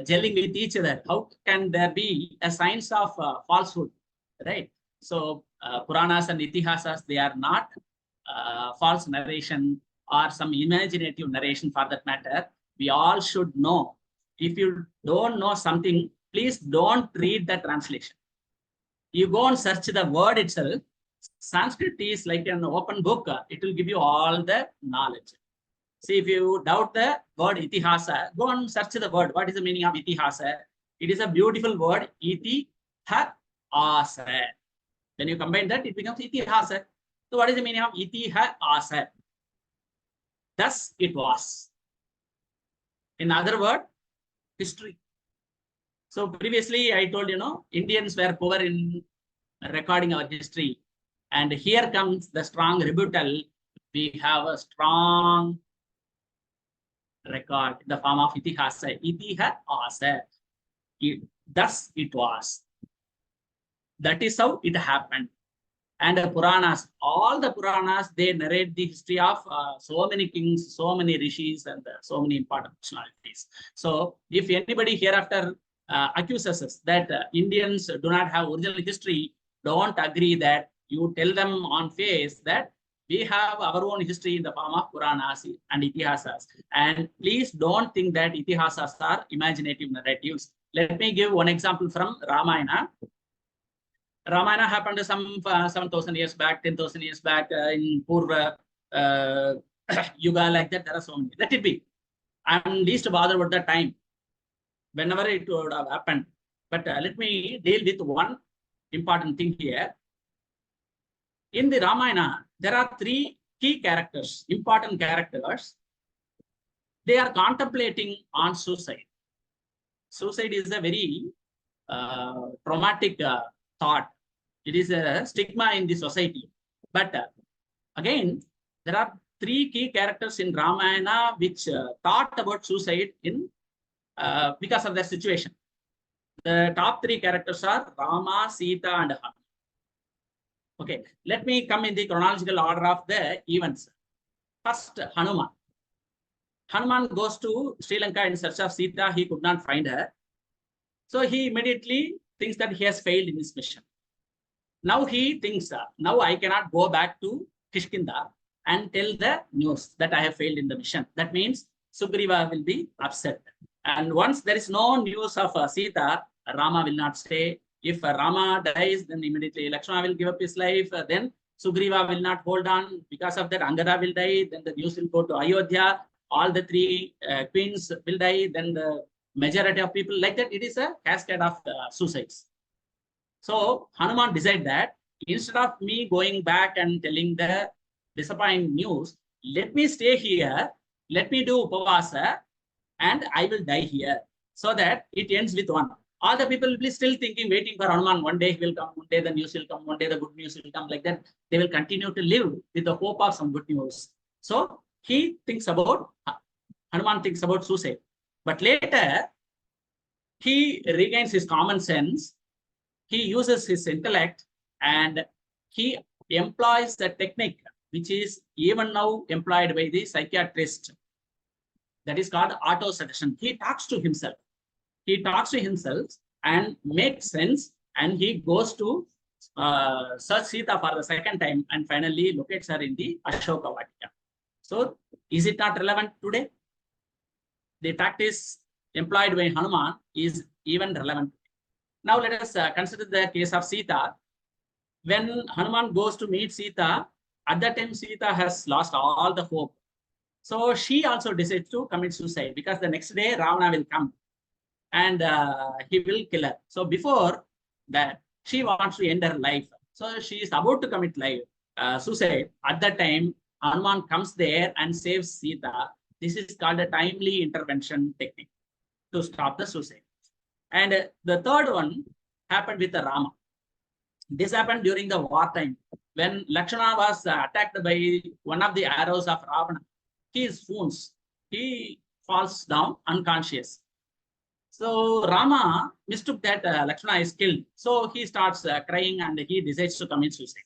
gelling with each other. How can there be a science of falsehood, right? So Puranas and Itihasas, they are not false narration or some imaginative narration for that matter. We all should know. If you don't know something, please don't read the translation. You go and search the word itself. Sanskrit is like an open book. It will give you all the knowledge. See, if you doubt the word itihasa, go and search the word. What is the meaning of itihasa? It is a beautiful word, iti-ha-asa. When you combine that, it becomes itihasa. So what is the meaning of iti-ha-asa? Thus it was. In other word, history. So previously I told you, Indians were poor in recording our history. And here comes the strong rebuttal. We have a strong record in the form of itihasa. Itihasa. Thus it was. That is how it happened. And Puranas, all the Puranas, they narrate the history of so many kings, so many rishis, and so many important personalities. So if anybody hereafter accuses us that Indians do not have original history, don't agree that. You tell them on face that we have our own history in the form of Puranas and Itihasas. And please don't think that Itihasas are imaginative narratives. Let me give one example from Ramayana. Ramayana happened some 7,000 years back, 10,000 years back in Purva Yuga, like that. There are so many. Let it be. I'm least bothered with the time, whenever it would have happened. But let me deal with one important thing here. In the Ramayana, there are three key characters, important characters. They are contemplating on suicide. Suicide is a very traumatic thought. It is a stigma in the society. But again, there are three key characters in Ramayana which thought about suicide in because of their situation. The top three characters are Rama, Sita, and Hanuman. Okay, let me come in the chronological order of the events. First, Hanuman. Hanuman goes to Sri Lanka in search of Sita. He could not find her. So he immediately thinks that he has failed in his mission. Now he thinks, now I cannot go back to Kishkinda and tell the news that I have failed in the mission. That means Sugriva will be upset. And once there is no news of Sita, Rama will not stay. If Rama dies, then immediately Lakshmana will give up his life. Then Sugriva will not hold on. Because of that, Angada will die. Then the news will go to Ayodhya. All the three queens will die. Then the majority of people, like that, it is a cascade of suicides. So Hanuman decided that instead of me going back and telling the disappointing news, let me stay here, let me do upavasa, and I will die here. So that it ends with one. All the people will be still thinking, waiting for Hanuman. One day he will come, one day the news will come, one day the good news will come. Like that, they will continue to live with the hope of some good news. So he thinks about, Hanuman thinks about suicide. But later, he regains his common sense, he uses his intellect, and he employs the technique which is even now employed by the psychiatrist. That is called auto-suggestion. He talks to himself. He talks to himself and makes sense, and he goes to search Sita for the second time and finally locates her in the Ashoka Vatika. So, is it not relevant today? The practice employed by Hanuman is even relevant. Now, let us consider the case of Sita. When Hanuman goes to meet Sita, at that time Sita has lost all the hope. So she also decides to commit suicide because the next day Ravana will come and he will kill her. So before that, she wants to end her life. So she is about to commit suicide. At that time, Hanuman comes there and saves Sita. This is called a timely intervention technique to stop the suicide. And the third one happened with the Rama. This happened during the wartime when Lakshmana was attacked by one of the arrows of Ravana. His wounds, he falls down unconscious. So Rama mistook that Lakshmana is killed. So he starts crying and he decides to commit suicide.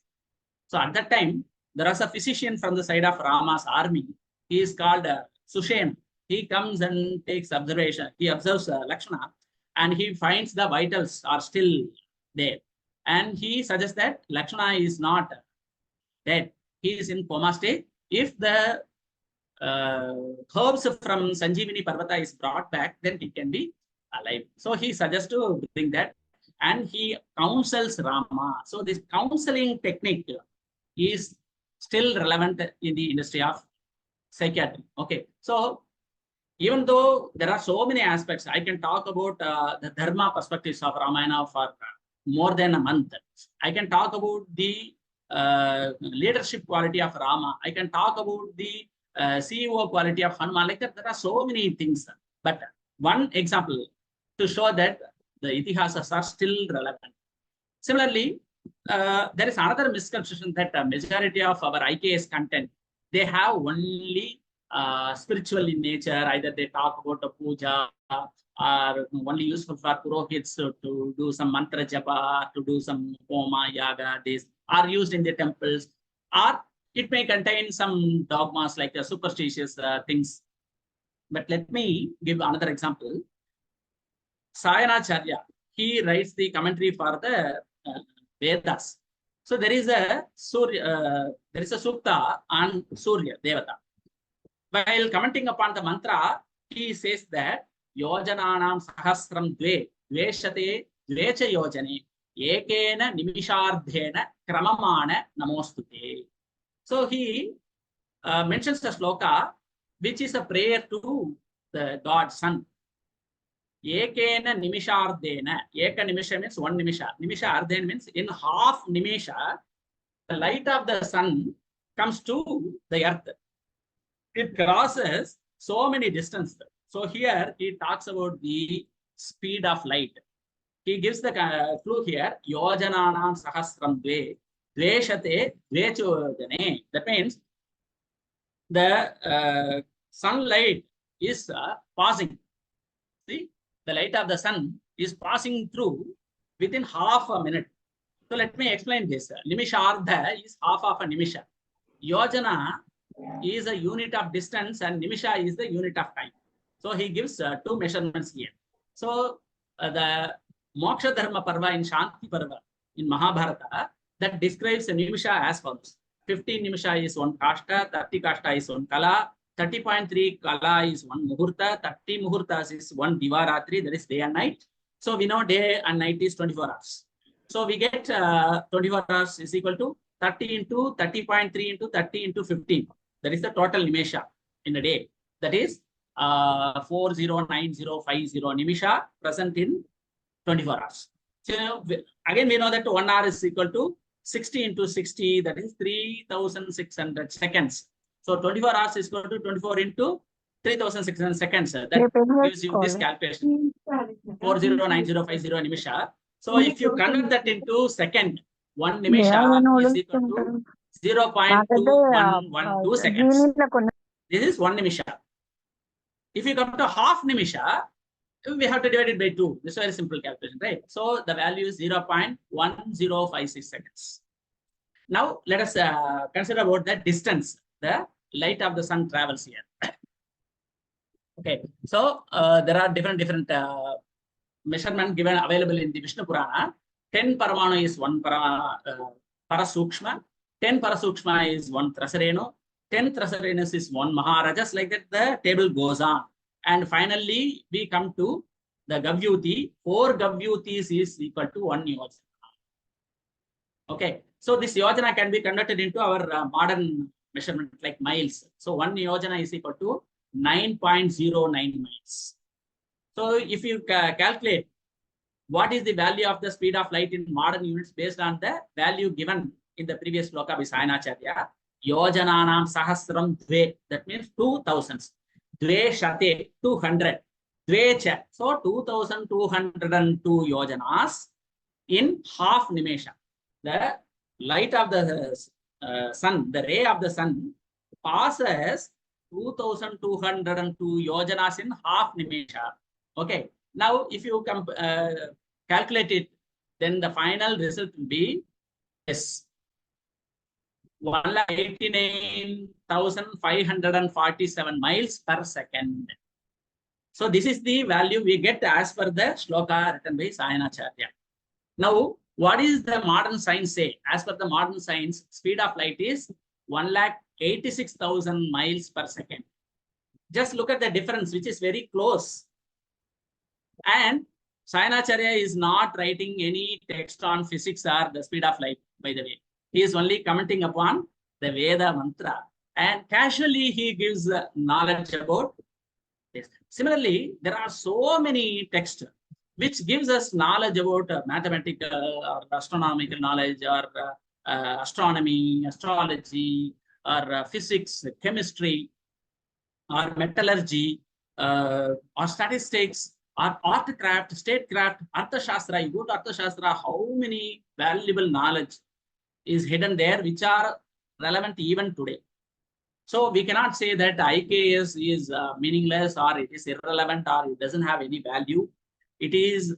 So at that time, there was a physician from the side of Rama's army. He is called Sushen. He comes and takes observation. He observes Lakshmana and he finds the vitals are still there. And he suggests that Lakshmana is not dead. He is in coma state. If the herbs from Sanjeevani Parvata is brought back, then he can be alive. So he suggests to bring that and he counsels Rama. So this counseling technique is still relevant in the industry of psychiatry. Okay, so even though there are so many aspects, I can talk about the dharma perspectives of Ramayana for more than a month. I can talk about the leadership quality of Rama. I can talk about the CEO quality of Hanuman. Like that, there are so many things. But one example to show that the itihasas are still relevant. Similarly, there is another misconception that majority of our IKS content, they have only spiritual in nature. Either they talk about a puja or only useful for purohits to do some mantra japa, to do some homa, yaga, these are used in the temples, or it may contain some dogmas like superstitious things. But let me give another example. Sayanacharya, he writes the commentary for the Vedas. So there is a sukta on Surya Devata. While commenting upon the mantra, he says that yojananam sahasram dve dveshate dvecha yojane ekena nimishardhena kramamana namostute. So he mentions the sloka, which is a prayer to the God Sun. Ekena nimishardhena. Eka nimisha means 1 nimisha. Nimisha ardhen means in half nimisha, the light of the sun comes to the earth. It crosses so many distances. So here he talks about the speed of light. He gives the clue here, yojananam sahasram dve dveshate dvechojane. That means the sunlight is passing. See, the light of the sun is passing through within half a minute. So let me explain this. Nimishartha is half of a nimisha. Yojana is a unit of distance and nimisha is the unit of time. So he gives 2 measurements here. So the Moksha Dharma Parva in Shanti Parva in Mahabharata, that describes a nimisha as follows. 15 nimisha is 1 kashta, 30 kashta is 1 kala, 30.3 kala is 1 muhurta, 30 muhurtas is 1 divaratri, that is day and night. So we know day and night is 24 hours. So we get 24 hours is equal to 30 into 30.3 into 30 into 15. That is the total nimisha in a day. That is 409050 nimisha present in 24 hours. So again, we know that 1 hour is equal to 60 into 60, that is 3,600 seconds. So 24 hours is equal to 24 into 3,600 seconds. That gives you this calculation. 409050 nimisha. So if you convert that into second, 1 nimisha is equal to 0.2112 seconds. This is 1 nimisha. If you come to half nimisha, we have to divide it by 2. This is a very simple calculation, right? So the value is 0.1056 seconds. Now let us consider about the distance the light of the sun travels here. Okay, so there are different measurement given available in the Vishnu Purana. 10 paramanu is 1 parasukshma, 10 parasukshma is 1 trasarenu, 10 trasarenus is 1 maharajas. Like that the table goes on. And finally, we come to the Gavyuti. 4 Gavyutis is equal to 1 yojana. Okay, so this yojana can be converted into our modern measurement like miles. So 1 yojana is equal to 9.09 miles. So if you calculate what is the value of the speed of light in modern units based on the value given in the previous sloka by Sayanacharya, yojananam sahasram dve, that means 2000s. Dve shate, 200. Dve cha, so 2202 yojanas in half nimesha. The light of the sun, the ray of the sun passes 2202 yojanas in half nimesha. Okay, now if you calculate it, then the final result will be yes, 189,547 miles per second. So this is the value we get as per the shloka written by Sayanacharya. Now, what is the modern science say? As per the modern science, speed of light is 186,000 miles per second. Just look at the difference, which is very close. And Sayanacharya is not writing any text on physics or the speed of light, by the way. He is only commenting upon the Veda mantra. And casually he gives knowledge about this. Similarly, there are so many texts which gives us knowledge about mathematical or astronomical knowledge or astronomy, astrology, or physics, chemistry, or metallurgy, or statistics, or art craft, statecraft, Arthashastra. You go to Arthashastra, how many valuable knowledge is hidden there, which are relevant even today. So we cannot say that IKS is meaningless or it is irrelevant or it doesn't have any value. It is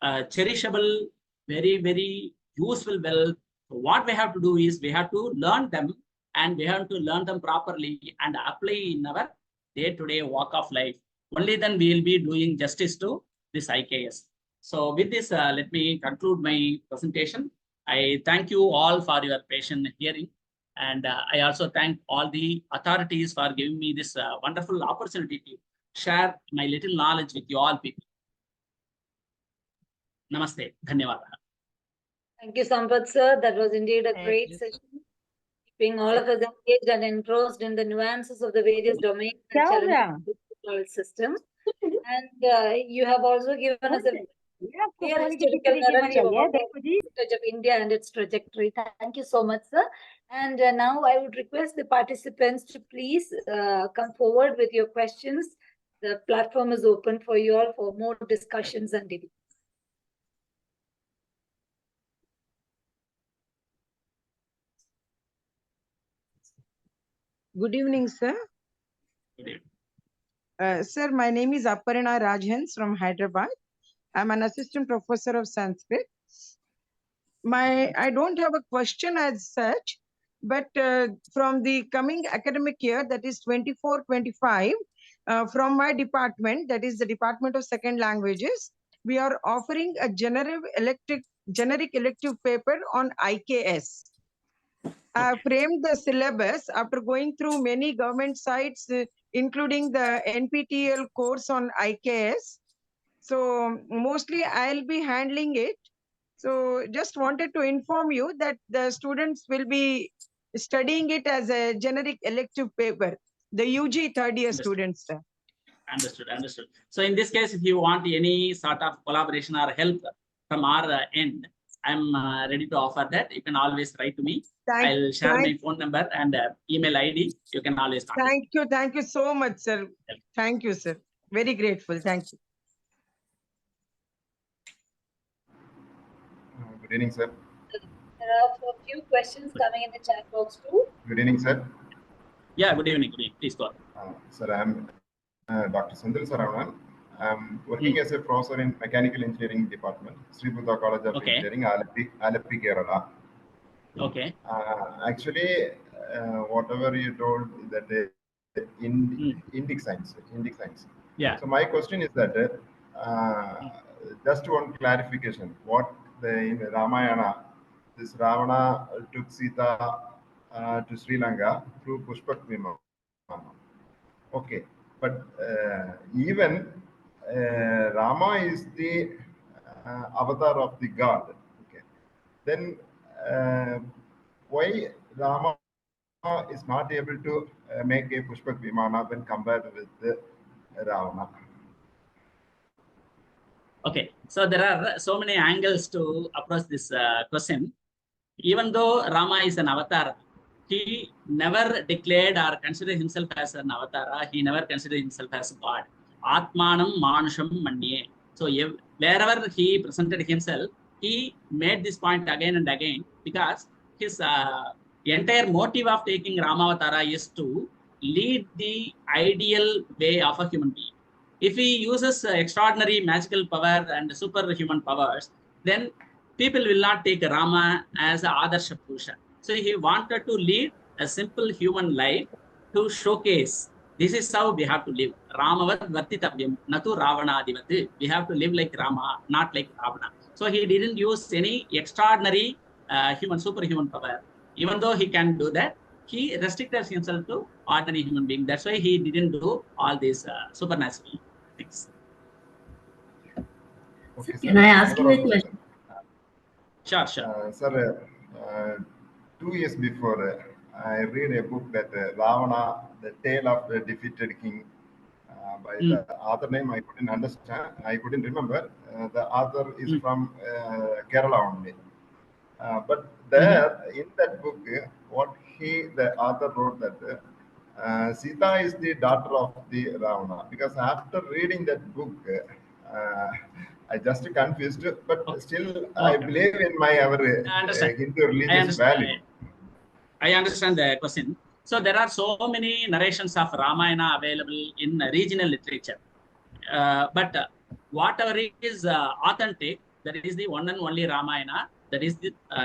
cherishable, very, very useful wealth. So what we have to do is we have to learn them, and we have to learn them properly and apply in our day-to-day walk of life. Only then we will be doing justice to this IKS. So with this, let me conclude my presentation. I thank you all for your patient hearing. And I also thank all the authorities for giving me this wonderful opportunity to share my little knowledge with you all people. Namaste. Dhanyawad. Thank you, Sampath sir. That was indeed a great session. Keeping all of us engaged and engrossed in the nuances of the various domains and challenges of the system. And you have also given us a clear historical narrative about of India and its trajectory. Thank you so much, sir. And now I would request the participants to please come forward with your questions. The platform is open for you all for more discussions and debates. Good evening, sir. Good evening. Sir, my name is Aparna Rajhans from Hyderabad. I'm an assistant professor of Sanskrit. I don't have a question as such, but from the coming academic year, that is 24-25, from my department, that is the Department of Second Languages, we are offering a generic elective paper on IKS. I framed the syllabus after going through many government sites, including the NPTEL course on IKS. So mostly I'll be handling it. So just wanted to inform you that the students will be studying it as a generic elective paper, the UG third year students. Understood. So in this case, if you want any sort of collaboration or help from our end, I'm ready to offer that. You can always write to me. I'll share my phone number and email ID. You can always contact. Thank you so much, sir. Thank you, sir. Very grateful. Thank you. Good evening, sir. There are a few questions coming in the chat box too. Good evening, sir. Yeah, good evening. Good evening. Please go on. Sir, I'm Dr. Sundar Saravanan. I'm working as a professor in Mechanical Engineering Department, Sri Buddha College of Engineering, Alleppey, Kerala. Okay. Actually, whatever you told that Indic science. Yeah. So my question is that just one clarification. What in Ramayana, this Ravana took Sita to Sri Lanka through Pushpak Vimana. Okay, but even Rama is the avatar of the god. Okay, then why Rama is not able to make a Pushpak Vimana when compared with the Ravana? Okay, so there are so many angles to approach this question. Even though Rama is an avatar, he never declared or considered himself as an avatar. He never considered himself as God. Atmanam Manusham Manye. So wherever he presented himself, he made this point again and again because his entire motive of taking Ramavatara is to lead the ideal way of a human being. If he uses extraordinary magical power and superhuman powers, then people will not take Rama as an Adarsha Purusha. So he wanted to lead a simple human life to showcase this is how we have to live. Ramavat Vartitavyam, Natu Ravanadivat. We have to live like Rama, not like Ravana. So he didn't use any extraordinary superhuman power. Even though he can do that, he restricted himself to ordinary human being. That's why he didn't do all these supernatural things. Okay, Can I ask you a question? Sure, sure. Sir, 2 years before, I read a book that Ravana, the tale of the defeated king, by the author name I couldn't understand, I couldn't remember. The author is from Kerala only. But there, in that book, what the author wrote that Sita is the daughter of the Ravana. Because after reading that book, I just confused, but still I believe in our Hindu religious value. I understand the question. So there are so many narrations of Ramayana available in regional literature. But whatever is authentic, that is the one and only Ramayana that is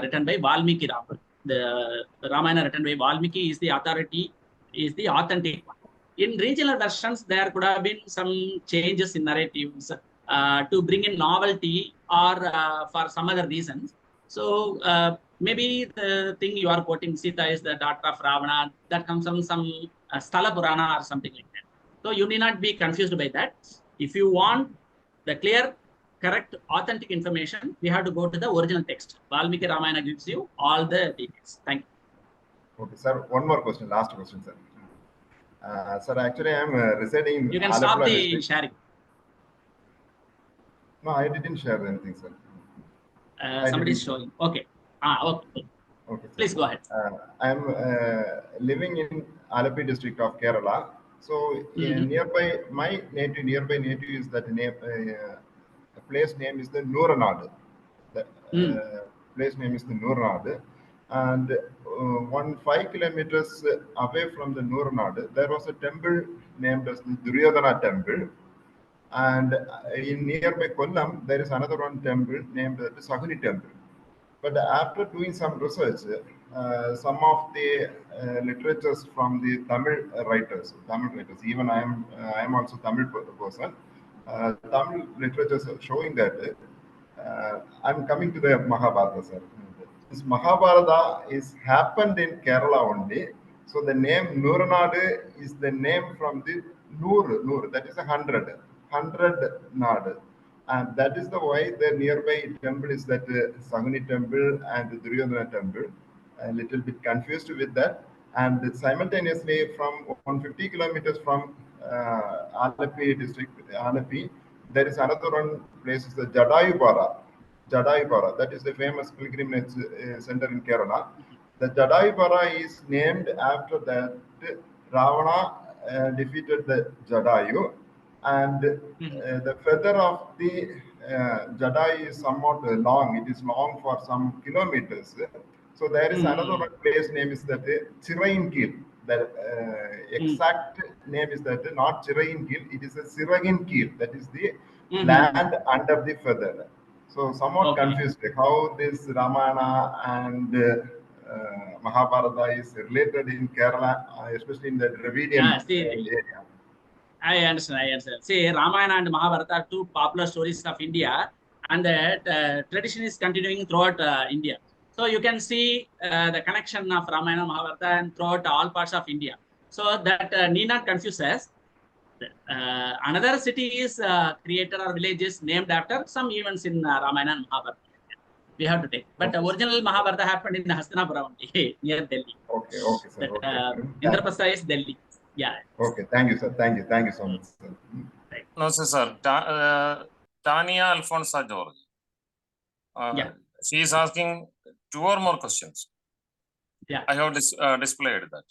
written by Valmiki Rama. The Ramayana written by Valmiki is the authority, is the authentic one. In regional versions, there could have been some changes in narratives to bring in novelty or for some other reasons. So maybe the thing you are quoting, Sita is the daughter of Ravana, that comes from some Sthala Purana or something like that. So you need not be confused by that. If you want the clear, correct, authentic information, we have to go to the original text. Valmiki Ramayana gives you all the details. Thank you. Okay, sir. One more question, last question, sir. Sir, actually, I am residing in You can stop the sharing. No, I didn't share anything, sir. Somebody is showing. Okay. Okay. Okay, please go ahead. I am living in Alleppey district of Kerala. So nearby nearby native is that name. The place name is the Nooranad. The place name is the Nooranad, and 5 kilometers away from the Nooranad, there was a temple named as the Duryodhana temple. And in nearby Kollam, there is another one temple named the Sahuni temple. But after doing some research, some of the literatures from the Tamil writers, even I am also Tamil person. Tamil literatures are showing that I'm coming to the Mahabharata, sir. This Mahabharata is happened in Kerala only. So the name Nooranad is the name from the Noor, that is 100 Nad. And that is the why the nearby temple is that Sahuni temple and the Duryodhana temple. A little bit confused with that. And simultaneously from 150 kilometers from Alleppey district, Alleppey, there is another one place, is the Jadayupara. Jadaipara. That is the famous pilgrimage center in Kerala. The Jadaipara is named after that Ravana defeated the Jadayu, and the feather of the Jadayu is somewhat long. It is long for some kilometers. So there is another one place name is that Chirayinkil. The exact name is that not Chirayinkil, it is a Sirayinkil. That is the land under the feather. So somewhat confused how this Ramayana and Mahabharata is related in Kerala, especially in the Dravidian area. I understand. See, Ramayana and Mahabharata are two popular stories of India, and the tradition is continuing throughout India. So you can see the connection of Ramayana and Mahabharata and throughout all parts of India. So that need not confuse us. Another city is created or villages named after some events in Ramayana and Mahabharata. We have to take. But the original Mahabharata happened in Hastinapura only, near Delhi. Okay, sir. Indraprastha is Delhi. Yeah. Okay, thank you, sir. Thank you so much, sir. No, sir. Tania Alfonso George. She is asking 2 or more questions. Yeah. I have displayed that.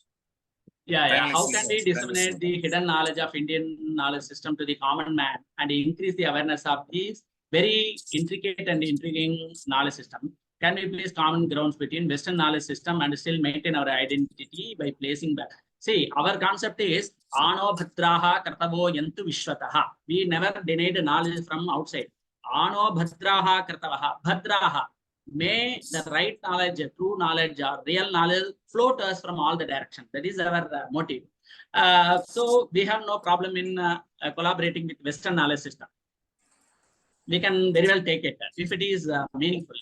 Yeah. How can we disseminate the hidden knowledge of Indian knowledge system to the common man and increase the awareness of these very intricate and intriguing knowledge system? Can we place common grounds between Western knowledge system and still maintain our identity by placing back? See, our concept is Ano Bhadraha Kartavo Yantu Vishwataha. We never denied knowledge from outside. Ano Bhadraha Kartavaha. Bhadraha. May the right knowledge, true knowledge, or real knowledge flow to us from all the directions. That is our motive. So we have no problem in collaborating with Western knowledge system. We can very well take it if it is meaningful.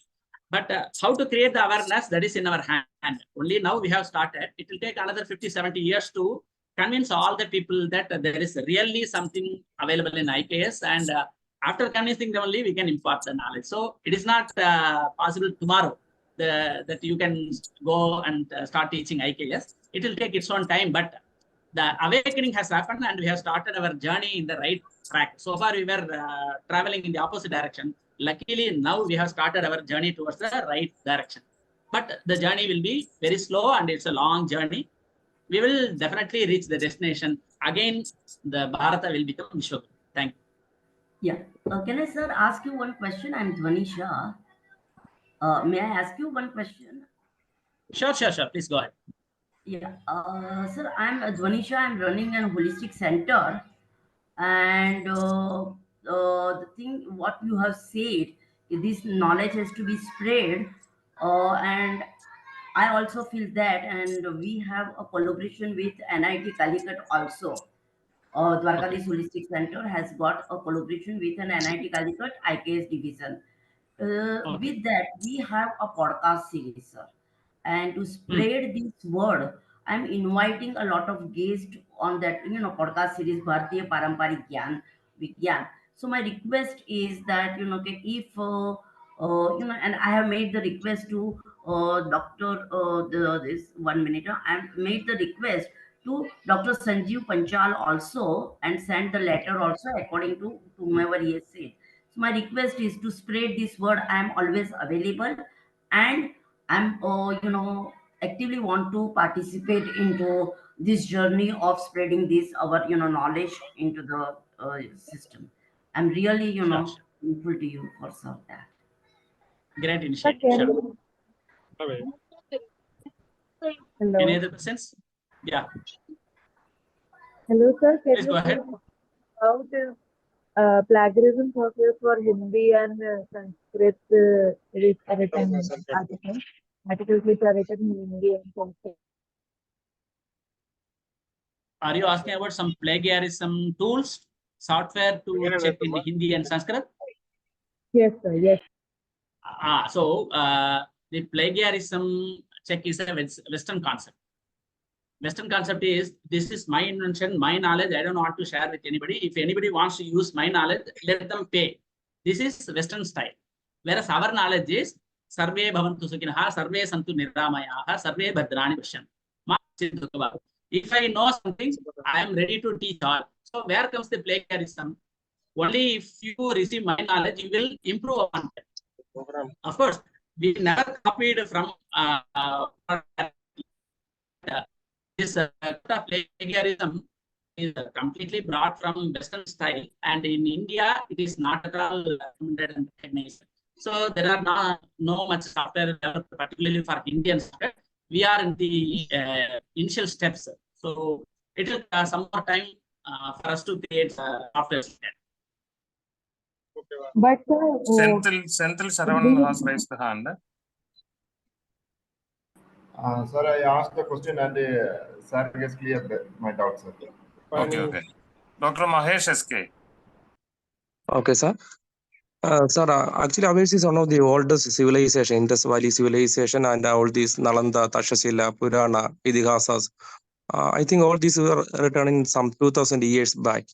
But how to create the awareness, that is in our hand. Only now we have started. It will take another 50-70 years to convince all the people that there is really something available in IKS, and after convincing them only we can impart the knowledge. So it is not possible tomorrow that you can go and start teaching IKS. It will take its own time, but the awakening has happened and we have started our journey in the right track. So far we were traveling in the opposite direction. Luckily now we have started our journey towards the right direction. But the journey will be very slow and it's a long journey. We will definitely reach the destination. Again, the Bharata will become Vishwaguru. Thank you. Yeah. Can I, sir, ask you one question? I'm Dhvanisha. May I ask you one question? Sure. Please go ahead. Yeah. Sir, I'm Dhvanisha. I'm running a holistic center. And the thing, what you have said, this knowledge has to be spread. And I also feel that, and we have a collaboration with NIT Calicut also. Dwarkadish Holistic Center has got a collaboration with an NIT Calicut IKS division. With that, we have a podcast series, sir. And to spread this word, I'm inviting a lot of guests on that, podcast series, Bharatiya Paramparik Gyan, Vigyan. So my request is that, if, and I have made the request to Dr. This 1 minute, I have made the request to Dr. Sanjeev Panchal also and send the letter also according to whomever he has said. So my request is to spread this word. I am always available, and I'm, actively want to participate into this journey of spreading this our knowledge into the system. I'm really thankful to you for that. Great initiative. Sure. Hello. Any other questions? Yeah. Hello, sir. Can Please you go ahead. how is plagiarism process for Hindi and Sanskrit written articles which are written in Hindi and Sanskrit? Are you asking about some plagiarism tools, software to check in Hindi and Sanskrit? Yes, sir. Yes. So the plagiarism check is a Western concept. Western concept is, this is my invention, my knowledge. I don't want to share with anybody. If anybody wants to use my knowledge, let them pay. This is Western style. Whereas our knowledge is Sarve Bhavantu Sukhinaha, Sarve Santu Niramayaha, Sarve Bhadrani Vashyam. If I know something, I am ready to teach all. So where comes the plagiarism? Only if you receive my knowledge, you will improve upon it. Of course, we never copied from this plagiarism is completely brought from Western style, and in India, it is not at all recommended and recognized. So there are no much software developed particularly for Indian software. We are in the initial steps. So it will some more time for us to create software. But Senthil Saravanan has raised the hand. Sir, I asked the question and sir has cleared my doubt, sir. Okay. Dr. Mahesh SK. Okay, sir. Sir, actually, Aves is one of the oldest civilization, Indus Valley civilization, and all these Nalanda, Tashashila, Purana, Idihasas. I think all these were written in some 2000 years back.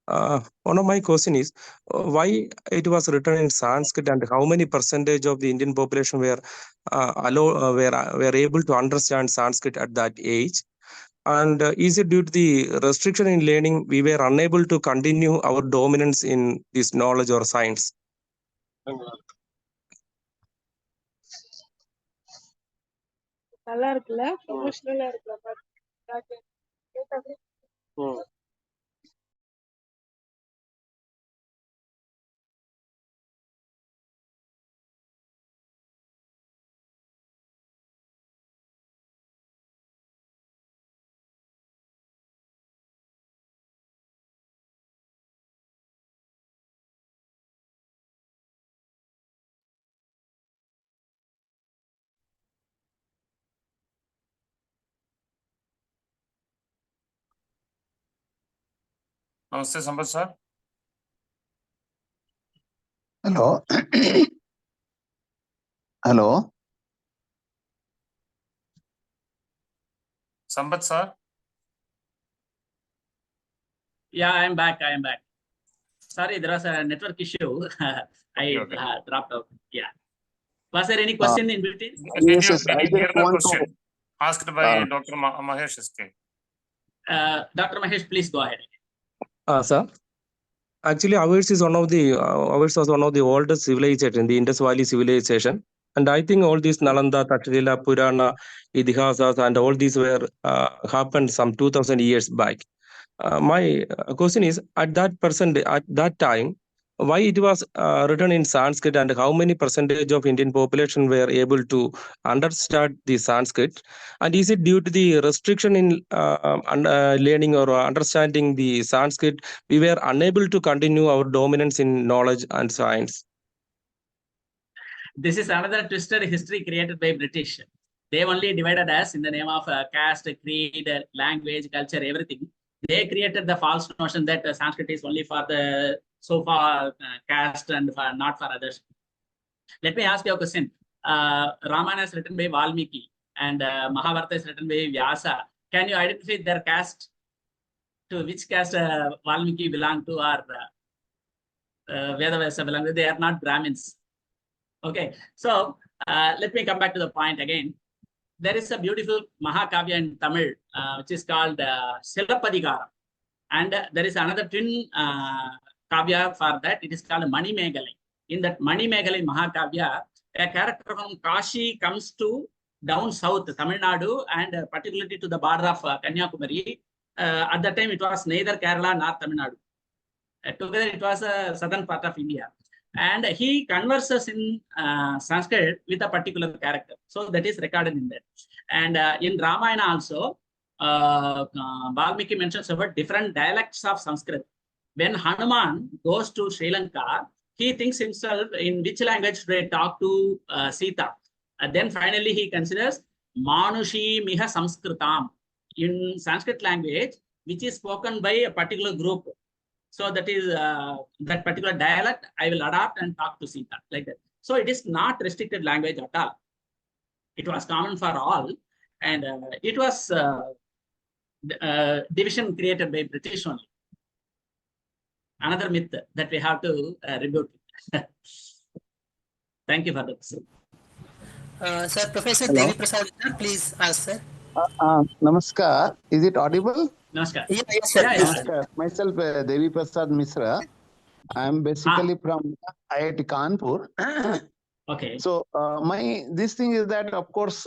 One of my question is why it was written in Sanskrit, and how many percentage of the Indian population were able to understand Sanskrit at that age? And is it due to the restriction in learning we were unable to continue our dominance in this knowledge or science? Namaste, Sampath sir. Hello. Hello. Sampath sir. Yeah, I am back. Sorry, there was a network issue. I dropped out. Yeah. Was there any question in between? Did you hear the question asked by Dr. Mahesh SK? Dr. Mahesh, please go ahead. Sir, actually, ours was one of the oldest civilization, the Indus Valley civilization, and I think all these Nalanda, Tashashila, Purana, Idihasas, and all these were happened some 2000 years back. My question is, at that time, why it was written in Sanskrit, and how many percentage of Indian population were able to understand the Sanskrit? And is it due to the restriction in learning or understanding the Sanskrit, we were unable to continue our dominance in knowledge and science? This is another twisted history created by British. They only divided us in the name of caste, creed, language, culture, everything. They created the false notion that Sanskrit is only for the caste and not for others. Let me ask you a question. Ramayana is written by Valmiki and Mahabharata is written by Vyasa. Can you identify their caste? To which caste Valmiki belong to, or Vedavasa belong to? They are not Brahmins. Okay, so let me come back to the point again. There is a beautiful Mahakavya in Tamil, which is called Silapadikaram. And there is another twin Kavya for that. It is called Mani Megalai. In that Mani Megalai Mahakavya, a character from Kashi comes to down south, Tamil Nadu, and particularly to the border of Kanyakumari. At that time, it was neither Kerala nor Tamil Nadu. Together, it was a southern part of India. And he converses in Sanskrit with a particular character. So that is recorded in that. And in Ramayana also, Valmiki mentions about different dialects of Sanskrit. When Hanuman goes to Sri Lanka, he thinks himself in which language should I talk to Sita. Then finally he considers Manushi Miha Samskritam in Sanskrit language, which is spoken by a particular group. So that is that particular dialect I will adopt and talk to Sita, like that. So it is not restricted language at all. It was common for all, and it was division created by British only. Another myth that we have to rebuke. Thank you for that. Sir, Professor Devi Prasad, please ask, sir. Namaskar. Is it audible? Namaskar. Yes, sir. Yeah, Namaskar. Myself, Devi Prasad Misra. I am basically from IIT Kanpur. Okay. So this thing is that, of course,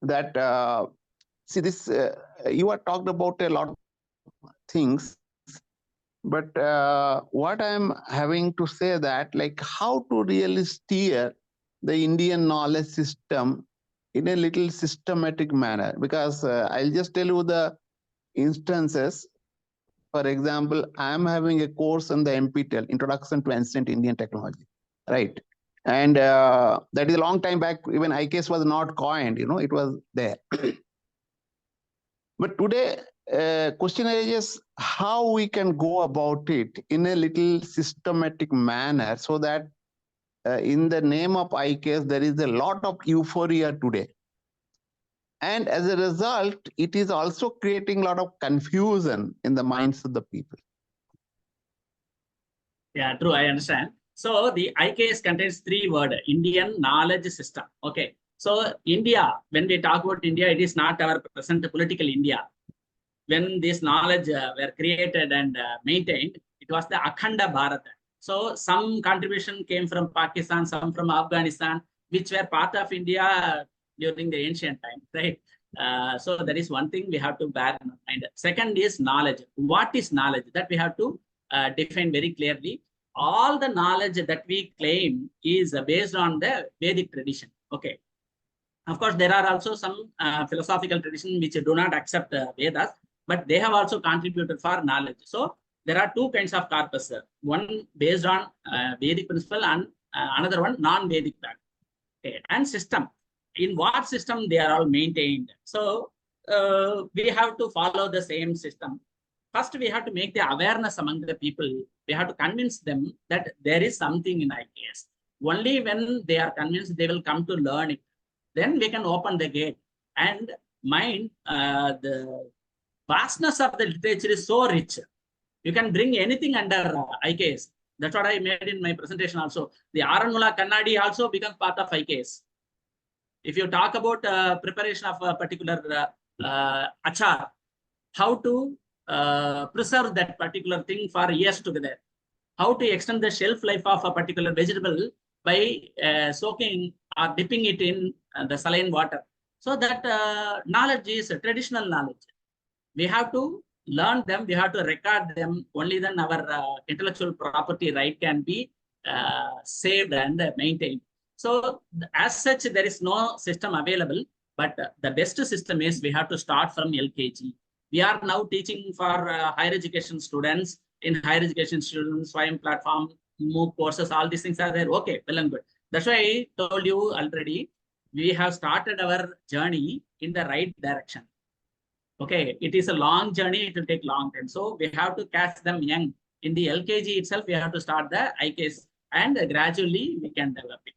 that see this you are talked about a lot of things, but what I'm having to say that, like, how to really steer the Indian knowledge system in a little systematic manner, because I'll just tell you the instances. For example, I'm having a course on the NPTEL, Introduction to Ancient Indian Technology, right? And that is a long time back. Even IKS was not coined, it was there. But today, question is how we can go about it in a little systematic manner, so that in the name of IKS, there is a lot of euphoria today. And as a result, it is also creating a lot of confusion in the minds of the people. Yeah, true. I understand. So the IKS contains 3 words: Indian knowledge system. Okay. So India, when we talk about India, it is not our present political India. When this knowledge were created and maintained, it was the Akhanda Bharat. So some contribution came from Pakistan, some from Afghanistan, which were part of India during the ancient time, right? So that is one thing we have to bear in mind. Second is knowledge. What is knowledge? That we have to define very clearly. All the knowledge that we claim is based on the Vedic tradition. Okay. Of course, there are also some philosophical traditions which do not accept Vedas, but they have also contributed for knowledge. So there are 2 kinds of corpus. One based on Vedic principle and another one non-Vedic fact. Okay. And system. In what system they are all maintained? So we have to follow the same system. First, we have to make the awareness among the people. We have to convince them that there is something in IKS. Only when they are convinced, they will come to learn it. Then we can open the gate and mind the vastness of the literature is so rich. You can bring anything under IKS. That's what I made in my presentation also. The Aranmula Kannadi also becomes part of IKS. If you talk about preparation of a particular achar, how to preserve that particular thing for years together, how to extend the shelf life of a particular vegetable by soaking or dipping it in the saline water. So that knowledge is a traditional knowledge. We have to learn them, we have to record them. Only then our intellectual property right can be saved and maintained. So as such, there is no system available, but the best system is we have to start from LKG. We are now teaching for higher education students. In higher education students, Swayam platform, MOOC courses, all these things are there. Okay, well and good. That's why I told you already, we have started our journey in the right direction. Okay, it is a long journey, it will take long time. So we have to catch them young. In the LKG itself, we have to start the IKS and gradually we can develop it.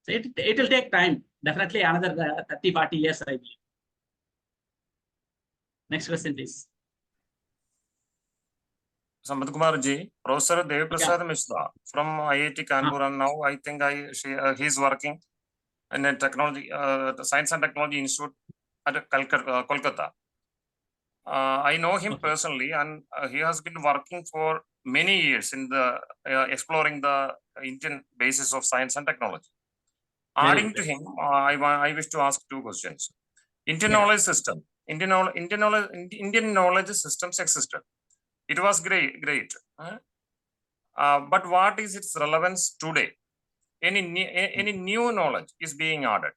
So it will take time, definitely another 30-40 years, I believe. Next question, please. Sampath Kumar ji, Professor Dev Prasad Mishra from IIT Kanpur, and now I think he's working in a technology, Science and Technology Institute at Kolkata. I know him personally, and he has been working for many years in the exploring the Indian basis of science and technology. Adding to him, I wish to ask 2 questions. Indian knowledge system. Indian knowledge systems existed. It was great. But what is its relevance today? Any new knowledge is being added.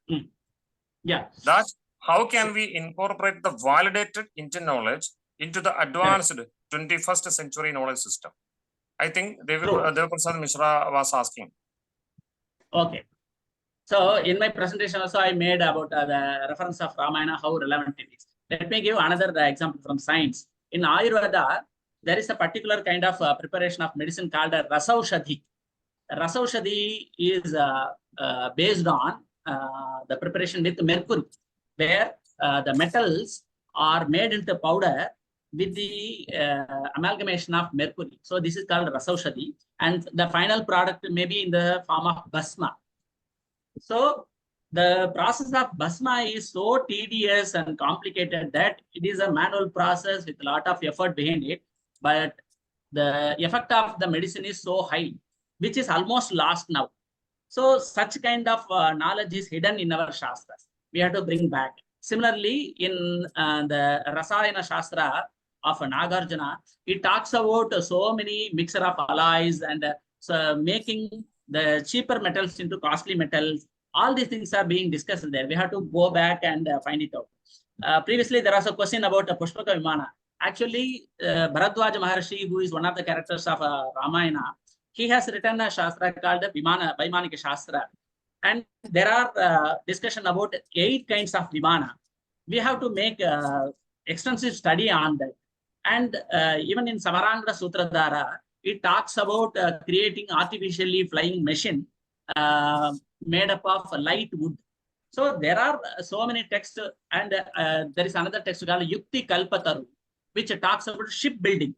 Yeah. That how can we incorporate the validated Indian knowledge into the advanced 21st century knowledge system? I think Dev Prasad Mishra was asking. Okay. So in my presentation also, I made about the reference of Ramayana, how relevant it is. Let me give another example from science. In Ayurveda, there is a particular kind of preparation of medicine called a Rasaushadhi. Rasaushadhi is based on the preparation with mercury, where the metals are made into powder with the amalgamation of mercury. So this is called Rasaushadhi, and the final product may be in the form of Bhasma. So the process of Bhasma is so tedious and complicated that it is a manual process with a lot of effort behind it. But the effect of the medicine is so high, which is almost lost now. So such kind of knowledge is hidden in our Shastras. We have to bring back. Similarly, in the Rasayana Shastra of Nagarjuna, it talks about so many mixture of alloys and so making the cheaper metals into costly metals. All these things are being discussed there. We have to go back and find it out. Previously, there was a question about Pushpaka Vimana. Actually, Bharadwaja Maharshi, who is one of the characters of Ramayana, he has written a Shastra called Vaimanika Shastra. And there are discussion about 8 kinds of Vimana. We have to make extensive study on that. And even in Samaranga Sutradhara, it talks about creating artificially flying machine made up of light wood. So there are so many texts, and there is another text called Yukti Kalpataru, which talks about shipbuilding.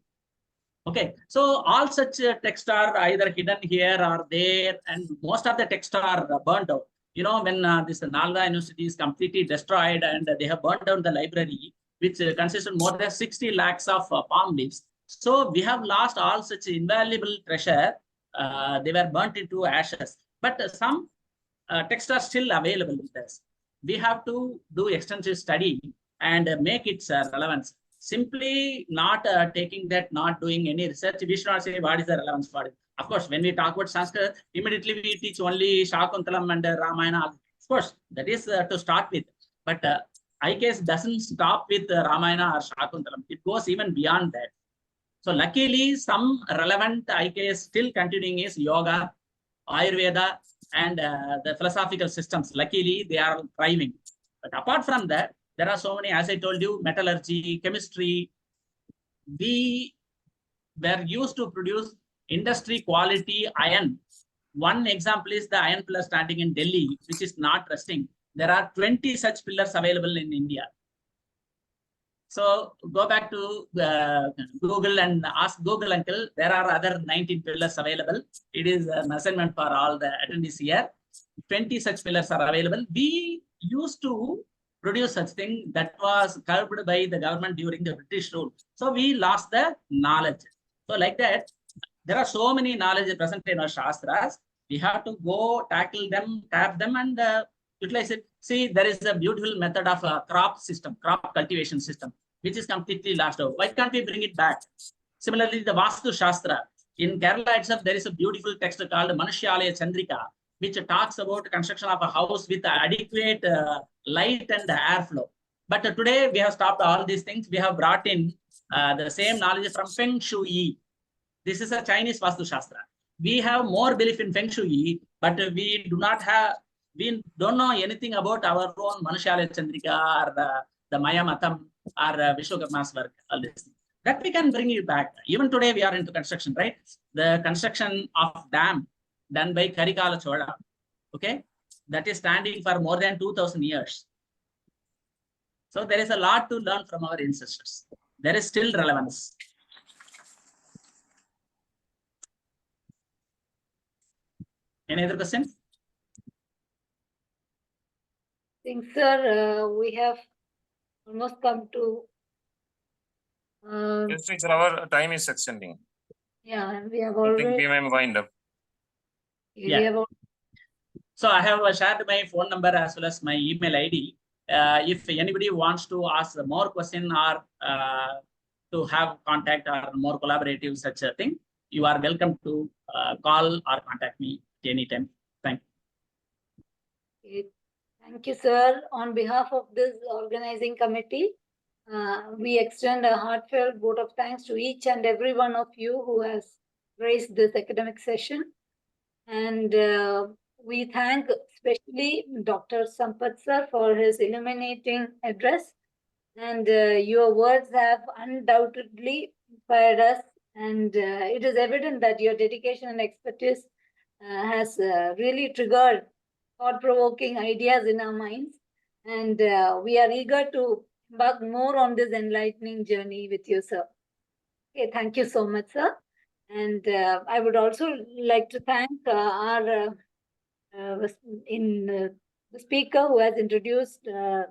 Okay, so all such texts are either hidden here or there, and most of the texts are burned out. You know, when this Nalanda University is completely destroyed and they have burned down the library, which consists of more than 60 lakhs of palm leaves. So we have lost all such invaluable treasure. They were burnt into ashes. But some texts are still available with us. We have to do extensive study and make its relevance. Simply not taking that, not doing any research, we should not say what is the relevance for it. Of course, when we talk about Sanskrit, immediately we teach only Shakuntalam and Ramayana. Of course, that is to start with. But IKS doesn't stop with Ramayana or Shakuntalam. It goes even beyond that. So luckily, some relevant IKS still continuing is yoga, Ayurveda, and the philosophical systems. Luckily, they are thriving. But apart from that, there are so many, as I told you, metallurgy, chemistry. We were used to produce industry quality iron. One example is the iron pillar standing in Delhi, which is not resting. There are 20 such pillars available in India. So go back to Google and ask Google uncle. There are other 19 pillars available. It is an assignment for all the attendees here. 20 such pillars are available. We used to produce such thing that was curbed by the government during the British rule. So we lost the knowledge. So like that, there are so many knowledge present in our Shastras. We have to go tackle them, tap them, and utilize it. See, there is a beautiful method of a crop system, crop cultivation system, which is completely lost out. Why can't we bring it back? Similarly, the Vastu Shastra. In Kerala itself, there is a beautiful text called Manushyalaya Chandrika, which talks about construction of a house with adequate light and airflow. But today, we have stopped all these things. We have brought in the same knowledge from Feng Shui. This is a Chinese Vastu Shastra. We have more belief in Feng Shui, but we don't know anything about our own Manushyalaya Chandrika or the Maya Matam or Vishwakarma's work, all this. That we can bring it back. Even today, we are into construction, right? The construction of dam done by Karikala Chola, okay? That is standing for more than 2000 years. So there is a lot to learn from our ancestors. There is still relevance. Any other questions? I think, sir, we have almost come to. Yes, teacher, our time is extending. Yeah, we have I think already. we may wind up. Yeah. So I have shared my phone number as well as my email ID. If anybody wants to ask more question or to have contact or more collaborative such a thing, you are welcome to call or contact me anytime. Thank you. Okay. Thank you, sir. On behalf of this organizing committee, we extend a heartfelt vote of thanks to each and every one of you who has graced this academic session. And we thank especially Dr. Sampath sir for his illuminating address. And your words have undoubtedly inspired us. And it is evident that your dedication and expertise has really triggered thought-provoking ideas in our minds. And we are eager to embark more on this enlightening journey with you, sir. Okay, thank you so much, sir. And I would also like to thank our the speaker who has introduced the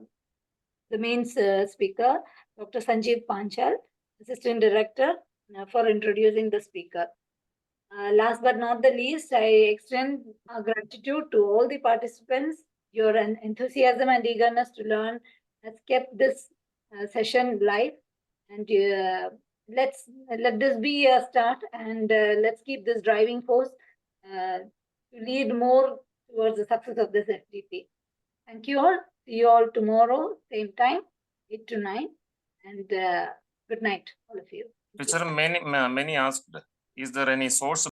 main speaker, Dr. Sanjeev Panchal, Assistant Director, for introducing the speaker. Last but not the least, I extend our gratitude to all the participants. Your enthusiasm and eagerness to learn has kept this session live. And let this be a start, and let's keep this driving force to lead more towards the success of this FDP. Thank you all. See you all tomorrow, same time, 8 to 9. And good night, all of you. Teacher, many asked, is there any source